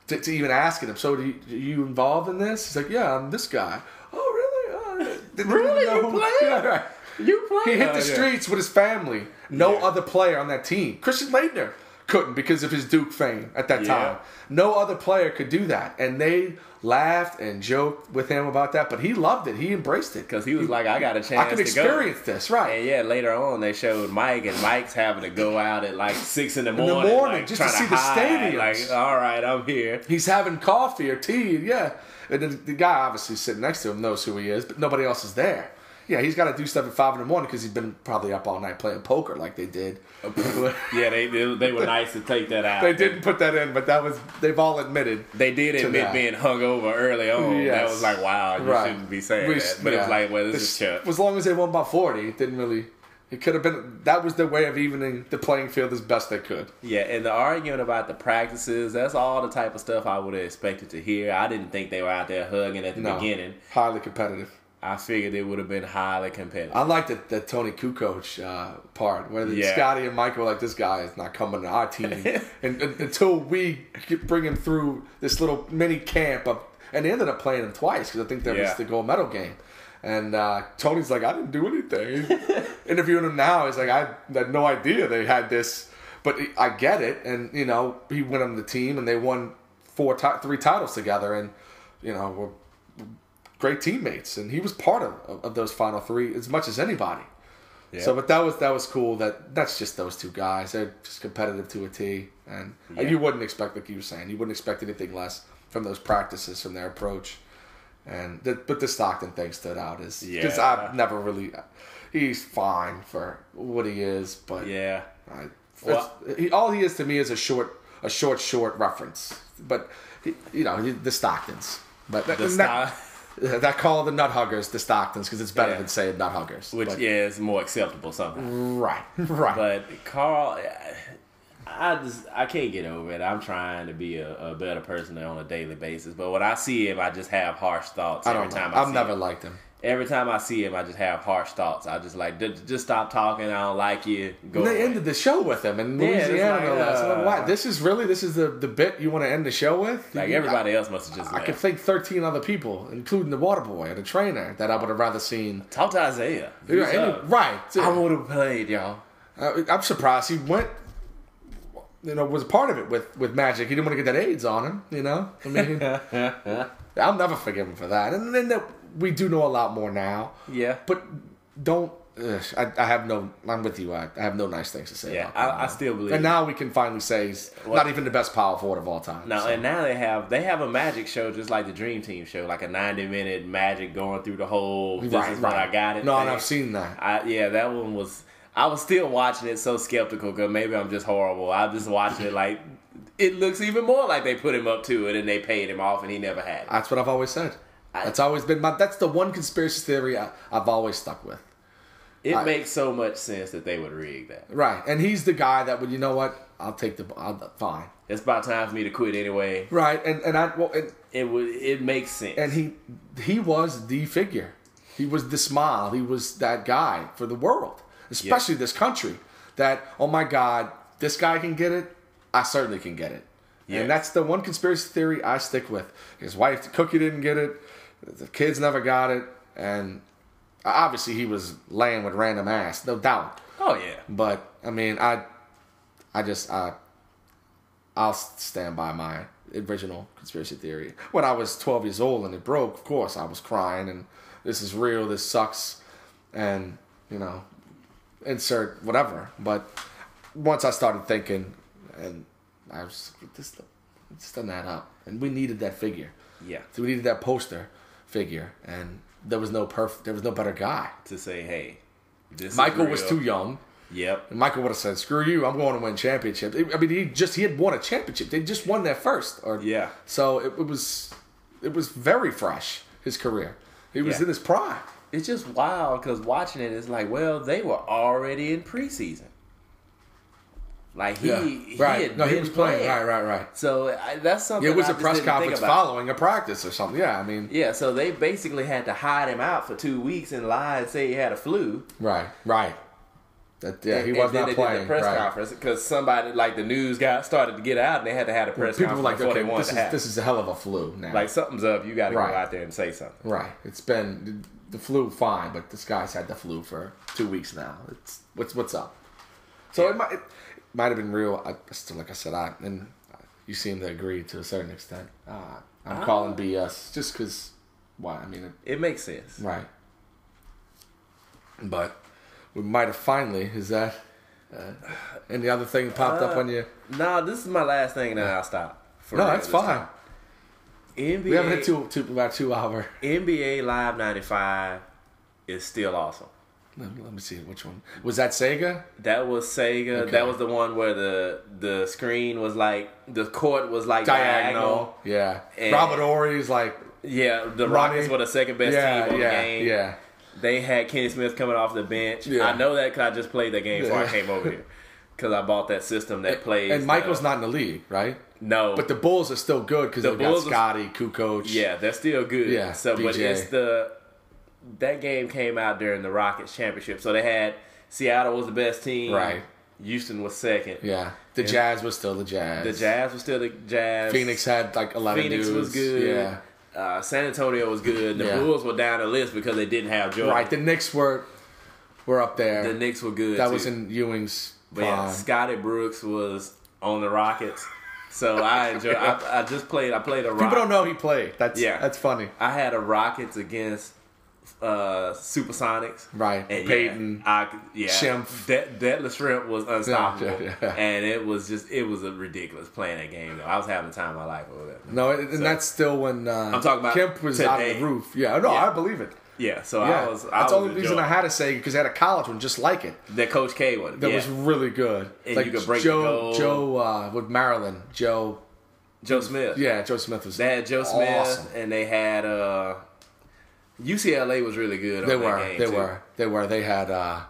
A: To even asking him, so are you involved in this? He's like, yeah, I'm this guy. Oh, really?
B: Really? You playing?
A: Yeah, right.
B: You playing?
A: He hit the streets with his family. No other player on that team. Christian Laettner couldn't because of his Duke fame at that time. No other player could do that. And they laughed and joked with him about that, but he loved it. He embraced it.
B: Because he was like, I got a chance to go.
A: I can experience this, right.
B: And later on they showed Mike, and Mike's having to go out at 6 in the morning.
A: Just to see the stadium.
B: All right, I'm here.
A: He's having coffee or tea, And then the guy obviously sitting next to him knows who he is, but nobody else is there. Yeah, he's got to do stuff at 5 in the morning because he's been probably up all night playing poker like they did.
B: They were nice to take that out.
A: They didn't put that in, but they've all admitted.
B: They did admit being hungover early on. Yes. That was like, wow, you shouldn't be saying that. But it was like, well, this is Chuck.
A: As long as they won by 40, it didn't really. It could have been. That was their way of evening the playing field as best they could.
B: Yeah, and the arguing about the practices, that's all the type of stuff I would have expected to hear. I didn't think they were out there hugging at the beginning.
A: Highly competitive.
B: I figured it would have been highly competitive.
A: I liked the Tony Kukoc part where Scotty and Michael were like, this guy is not coming to our team and until we bring him through this little mini camp of And they ended up playing him twice because I think that was the gold medal game. And Tony's like, I didn't do anything. Interviewing him now, he's like, I had no idea they had this. But I get it. And, you know, he went on the team and they won 3 titles together. And, you know, were great teammates. And he was part of those final 3 as much as anybody. Yeah. So, but that was cool. That's just those 2 guys. They're just competitive to a T. And you wouldn't expect, like you were saying, you wouldn't expect anything less from those practices, from their approach. But the Stockton thing stood out because I've never really. He's fine for what he is, but all he is to me is a short reference. But the Stocktons. But that call the nut huggers the Stocktons because it's better than saying nut huggers,
B: which is more acceptable sometimes.
A: Right.
B: But Carl, I can't get over it. I'm trying to be a better person on a daily basis. But when I see him, I just have harsh thoughts every time I see him. I've never liked him. Every time I see him, I just have harsh thoughts. I just like, just stop talking. I don't like you. Go away.
A: They ended the show with him in Louisiana. Why? This is the bit you want to end the show with?
B: Like everybody else must have just left.
A: I could think 13 other people, including the water boy and the trainer, that I would have rather seen.
B: Talk to Isaiah.
A: Right.
B: I would have played, y'all.
A: I'm surprised he went. Was a part of it with Magic. He didn't want to get that AIDS on him, I mean, I'll never forgive him for that. And then we do know a lot more now.
B: Yeah.
A: But don't... I'm with you. I have no nice things to say about him.
B: I still believe
A: And now we can finally say he's not even the best power forward of all time.
B: No, and now they have a Magic show just like the Dream Team show, like a 90-minute Magic going through the whole... This is what I got it.
A: No, and I've seen that.
B: That one was... I was still watching it so skeptical because maybe I'm just horrible. I'm just watching it like it looks even more like they put him up to it and they paid him off and he never had it.
A: That's what I've always said. That's always been that's the one conspiracy theory I've always stuck with.
B: It makes so much sense that they would rig that.
A: Right, and he's the guy that would, I'll fine.
B: It's about time for me to quit anyway.
A: Right,
B: it makes sense.
A: And he was the figure. He was the smile. He was that guy for the world. Especially this country, that, oh my God, this guy can get it, I certainly can get it. Yes. And that's the one conspiracy theory I stick with. His wife, Cookie, didn't get it, the kids never got it, and obviously he was laying with random ass, no doubt.
B: Oh, yeah.
A: But, I mean, I'll stand by my original conspiracy theory. When I was 12 years old and it broke, of course, I was crying, and this is real, this sucks, and, insert whatever. But once I started thinking, and I was this doesn't add up, and we needed that figure.
B: Yeah.
A: So we needed that poster figure, and there was no better guy
B: to say, hey, this
A: Michael
B: is
A: was too young.
B: Yep.
A: And Michael would have said, screw you, I'm going to win championships. I mean, he had won a championship. They just won their first. So it was very fresh, his career. He was in his prime.
B: It's just wild because watching it is like, well, they were already in preseason. Like he was
A: playing. Right.
B: So that's something.
A: It was a press conference following a practice or something. Yeah, I mean.
B: Yeah, so they basically had to hide him out for 2 weeks and lie and say he had a flu.
A: Right. He was not playing.
B: Did the press conference because somebody like the news started to get out and they had to have a press conference.
A: People were like, okay, this is a hell of a flu now.
B: Like something's up. You got to go out there and say something.
A: Right. It's been the flu, fine, but this guy's had the flu for 2 weeks now. It's what's up. So it might have been real. Like I said, and you seem to agree to a certain extent. I'm calling BS just because. Why? I mean,
B: it makes sense,
A: right? But we might have finally. Is that any other thing popped up on you?
B: No, this is my last thing, and then I'll stop.
A: That's fine.
B: NBA,
A: we haven't hit about 2 hour.
B: NBA Live 95 is still awesome.
A: Let me see which one was that. Sega.
B: That was Sega. Okay. That was the one where the screen was like the court was like diagonal.
A: Yeah. And Robert Ory's like.
B: Yeah, the Rockets were the second best team on the game.
A: Yeah.
B: They had Kenny Smith coming off the bench. Yeah. I know that because I just played that game before I came over here. Because I bought that system that plays.
A: And Michael's not in the league, right?
B: No.
A: But the Bulls are still good because they've got Scotty, Kukoc.
B: Yeah, they're still good.
A: Yeah,
B: so, but it's that game came out during the Rockets championship. So they had Seattle was the best team.
A: Right.
B: Houston was second.
A: Yeah. The Jazz was still the Jazz.
B: The Jazz was still the Jazz.
A: Phoenix had like 11
B: Phoenix
A: dudes.
B: was good.
A: Yeah.
B: San Antonio was good. The
A: Yeah.
B: Bulls were down the list because they didn't have Jordan.
A: Right. The Knicks were up there.
B: The Knicks were good.
A: That
B: too.
A: was in Ewing's
B: But yeah,
A: prime.
B: Scotty Brooks was on the Rockets. So I enjoyed. I played a Rockets.
A: People don't know he played. That's funny.
B: I had a Rockets against Supersonics.
A: Right.
B: And
A: Peyton. Schimpf.
B: Detlef Shrimp was unstoppable.
A: Yeah.
B: And it was a ridiculous playing that game though. I was having the time of my life over that.
A: No, and that's still when
B: I'm talking about
A: Kemp was out of
B: today.
A: the roof. Yeah, no,
B: Yeah.
A: I believe it.
B: Yeah, so
A: Yeah,
B: that's
A: the only reason I had to say because I had a college one just like it
B: that Coach K one.
A: that was really good.
B: And
A: like
B: you could break the goal.
A: Joe with Maryland. Joe
B: Smith.
A: Yeah, Joe Smith was.
B: They had Joe Smith,
A: awesome.
B: and they had UCLA was really good.
A: They
B: on
A: were.
B: that game
A: They
B: too.
A: were. They were. They had.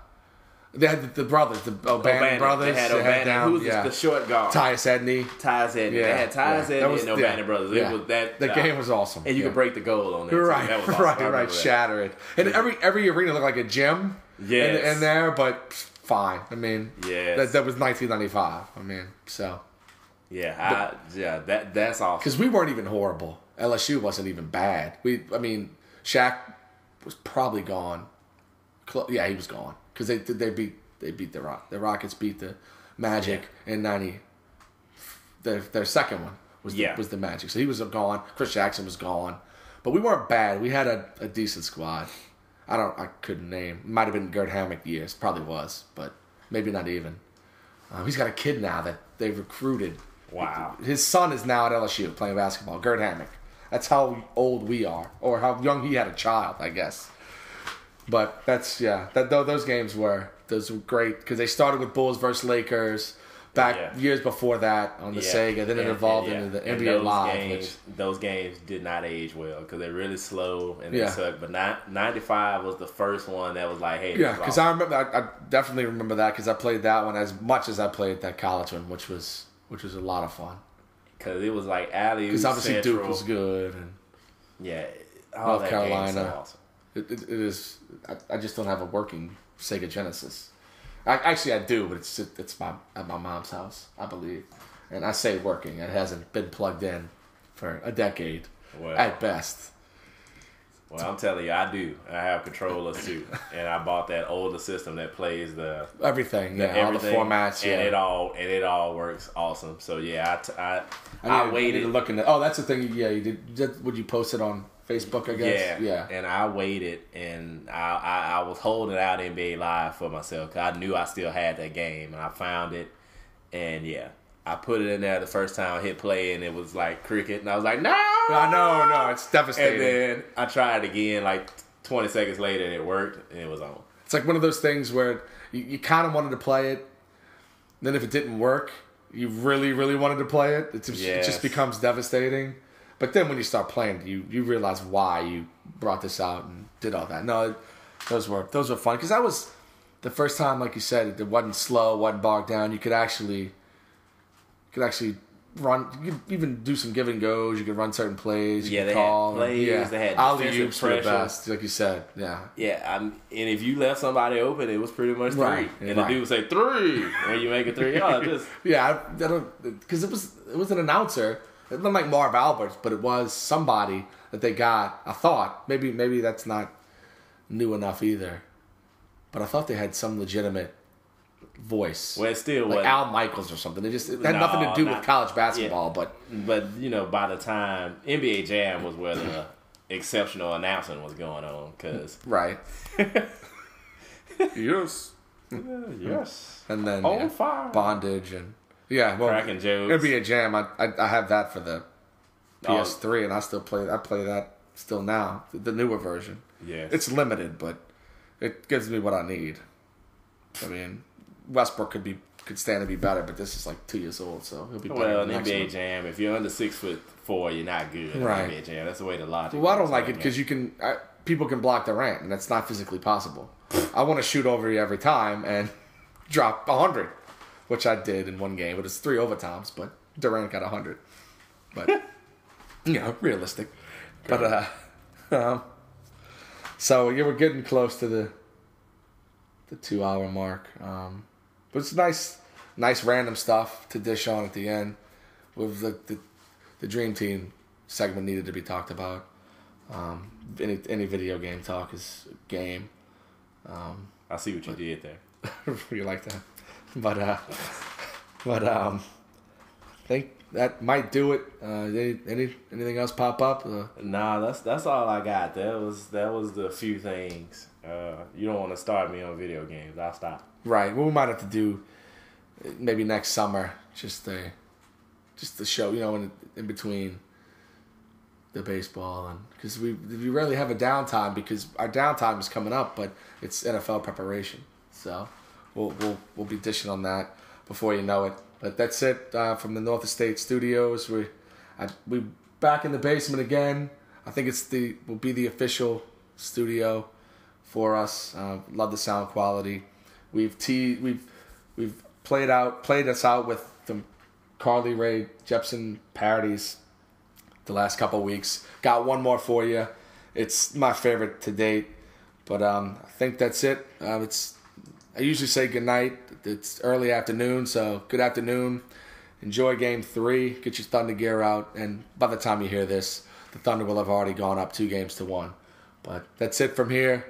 A: They had the brothers, the O'Bannon brothers.
B: They had O'Bannon. Who was the short guard?
A: Tyus Edney.
B: Tyus Edney.
A: Yeah,
B: They had Tyus
A: yeah.
B: Edney and O'Bannon brothers.
A: Yeah.
B: It was that.
A: The game was awesome.
B: And you
A: Yeah.
B: could break the goal on that. too.
A: Right,
B: That was awesome. I
A: right.
B: remember that.
A: Shatter it. And every arena looked like a gym.
B: Yes.
A: In there, but fine. I mean,
B: Yes.
A: that was 1995. I mean, so
B: That's awesome.
A: because we weren't even horrible. LSU wasn't even bad. Shaq was probably gone. Yeah, he was gone because they beat the Rockets beat the Magic in '90. Their second one was the Magic, so he was gone. Chris Jackson was gone, but we weren't bad. We had a decent squad. I couldn't name. Might have been Gerd Hammock years, probably was, but maybe not even. He's got a kid now that they recruited.
B: Wow.
A: His son is now at LSU playing basketball. Gerd Hammock. That's how old we are, or how young he had a child, I guess. But those games were great because they started with Bulls versus Lakers back years before that on the Sega. Then it evolved into the NBA Live.
B: Those games did not age well because they're really slow and they suck. But 95 was the first one that was like, hey,
A: yeah, because I remember, I definitely remember that because I played that one as much as I played that college one, which was a lot of fun.
B: Because it was like alley.
A: Because obviously
B: Central.
A: Duke was good and
B: all
A: North
B: that
A: Carolina.
B: game's so awesome.
A: It is. I just don't have a working Sega Genesis. Actually, I do, but it's at my mom's house, I believe. And I say working; it hasn't been plugged in for a decade, at best.
B: Well, I'm telling you, I do. I have controllers too, and I bought that older system that plays
A: Everything, all the
B: everything,
A: formats,
B: and it all works awesome. So
A: I waited. Looking at. Oh, that's the thing. Yeah, you did. Would you post it on Facebook? I guess. Yeah.
B: And I waited, and I was holding out NBA Live for myself because I knew I still had that game, and I found it, and I put it in there the first time I hit play, and it was like cricket, and I was like, no! No, it's devastating. And then I tried again like 20 seconds later, and it worked, and it was on.
A: It's like one of those things where you kind of wanted to play it, then if it didn't work, you really, really wanted to play it. It just becomes devastating. But then when you start playing, you realize why you brought this out and did all that. No, those were fun because that was the first time, like you said, it wasn't slow, wasn't bogged down. You could actually run. You could even do some give and goes. You could run certain plays. You could
B: they
A: call.
B: had plays. They had
A: alley-oops
B: defensive
A: were the
B: pressure.
A: best, like you said. Yeah.
B: Yeah, and if you left somebody open, it was pretty much three.
A: Right,
B: And the dude would say 3 when you make a 3.
A: Yeah, I don't because it was an announcer. It wasn't like Marv Alberts, but it was somebody that they got. I thought maybe that's not new enough either, but I thought they had some legitimate voice.
B: Well, it still
A: like
B: was
A: Al Michaels or something. It had nothing to do with college basketball, but
B: by the time NBA Jam was where the exceptional announcing was going on, because
A: right. Yes.
B: Yes.
A: And then
B: On fire.
A: Bondage and
B: cracking jokes.
A: NBA Jam. I have that for the PS3, and I still play. I play that still now, the newer version.
B: Yes.
A: It's limited, but it gives me what I need. I mean, Westbrook could stand to be better, but this is like 2 years old, so he'll be better.
B: Well, in
A: than the
B: NBA
A: next one.
B: Jam, if you're under 6'4", you're not good. In
A: Right.
B: NBA Jam, that's the way the logic.
A: Well, I don't
B: works.
A: like it because people can block Durant, and that's not physically possible. I want to shoot over you every time and drop 100, which I did in one game. It was 3 overtimes, but Durant got 100. But realistic. But so you were getting close to the 2-hour mark. But it's nice random stuff to dish on at the end. With the Dream Team segment needed to be talked about. Any video game talk is game.
B: I see what you did there.
A: You like that, but I think that might do it. Anything else pop up?
B: Nah, that's all I got. That was the few things. You don't want to start me on video games. I'll stop.
A: Right. Well, we might have to do maybe next summer, just the show, in between the baseball, and because we rarely have a downtime because our downtime is coming up, but it's NFL preparation, so we'll be dishing on that before you know it. But that's it from the North Estate Studios. We back in the basement again. I think will be the official studio for us. Love the sound quality. We've played us out with the Carly Rae Jepsen parodies the last couple of weeks. Got one more for you. It's my favorite to date, but I think that's it. I usually say good night. It's early afternoon, so good afternoon. Enjoy Game 3. Get your Thunder gear out, and by the time you hear this, the Thunder will have already gone up 2-1. But that's it from here.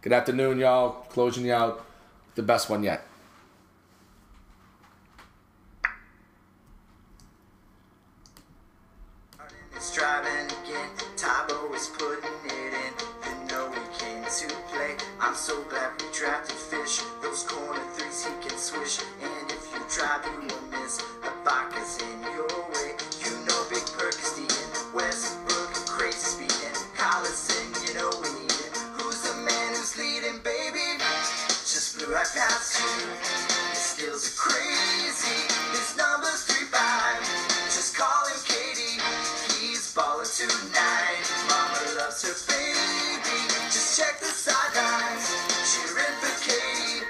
A: Good afternoon, y'all. Closing you out. The best one yet.
F: It's driving again. Tybo is putting it in. You know we came to play. I'm so glad we drafted Fish. Those corner threes he can swish. And if you drive, you will miss. The vodka's in your way. You know Big Perk is stealing. Westbrook, crazy speeding. Collison, you know we need it. Who's the man who's leading, baby? Just flew right past you. His skills are crazy. His number's 3-5. Just call him Katie. He's ballin' tonight. Mama loves her baby. Just check the sidelines. Cheering for Katie.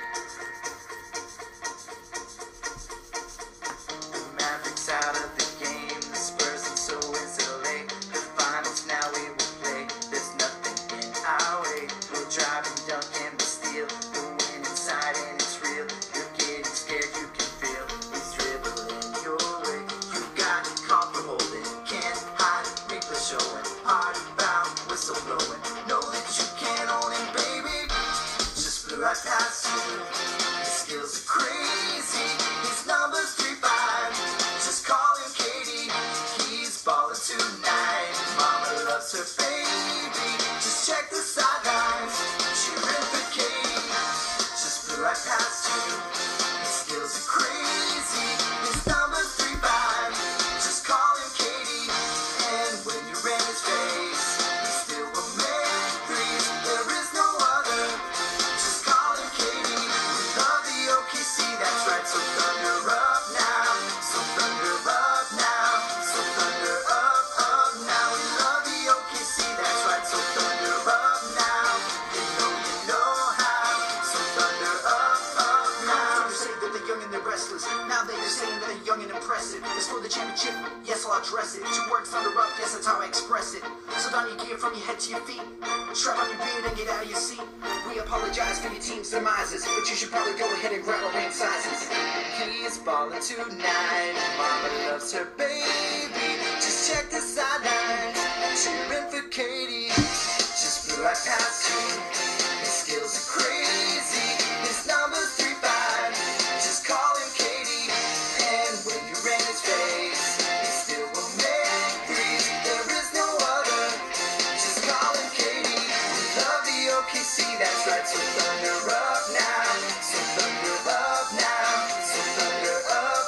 F: The Mavericks out of the game. The Spurs and so is LA. The finals now we will play. There's nothing in our way. We'll drive and dunk and we steal. The win inside and it's real. You're getting scared, you can feel. He's dribbling your way. You got caught for holding. Can't hide, replay showing. Party bound, whistle blowing. Know that you can't own him, baby. Just flew right past you. His skills are crazy. His number's 3-5. Just call him Katie. He's ballin' tonight. Mama loves her baby. Just check the sidelines. Cheering for Katie. Just flew right past you. His skills are crazy. His number's 3-5. Just call him Katie. And when you're in his face, he still will make threes. There is no other. Just call him Katie. We love the OKC, that's right. So thunder up now. So thunder up now. So thunder up now. We love the OKC, that's right. So thunder up now. You know how. So thunder up now.
G: Say that they're young and they're restless. Now they're just saying that they're young and impressive. It's for the championship, yes, I'll address it. To work thunder up, yes, that's how I express it. So don your gear from your head to your feet. Strap on your beard and get out of your seat. We apologize for your team's demises, but you should probably go ahead and grab our ring sizes.
F: He's ballin' tonight. Mama loves her baby. Just check the sidelines. Cheering for Katie. Just flew right past you. His skills are crazy. His number's 3-5. Just call him Katie. And when you're in his face, he still will make threes. There is no other. Just call him Katie. We love the OKC, that's right. So thunder up now. So thunder up now. So thunder up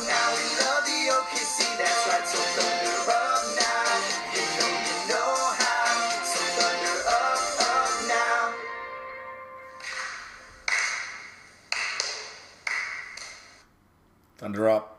F: now. We love the OKC, that's right. So thunder up now. You know how. So thunder up now.
A: Thunder up.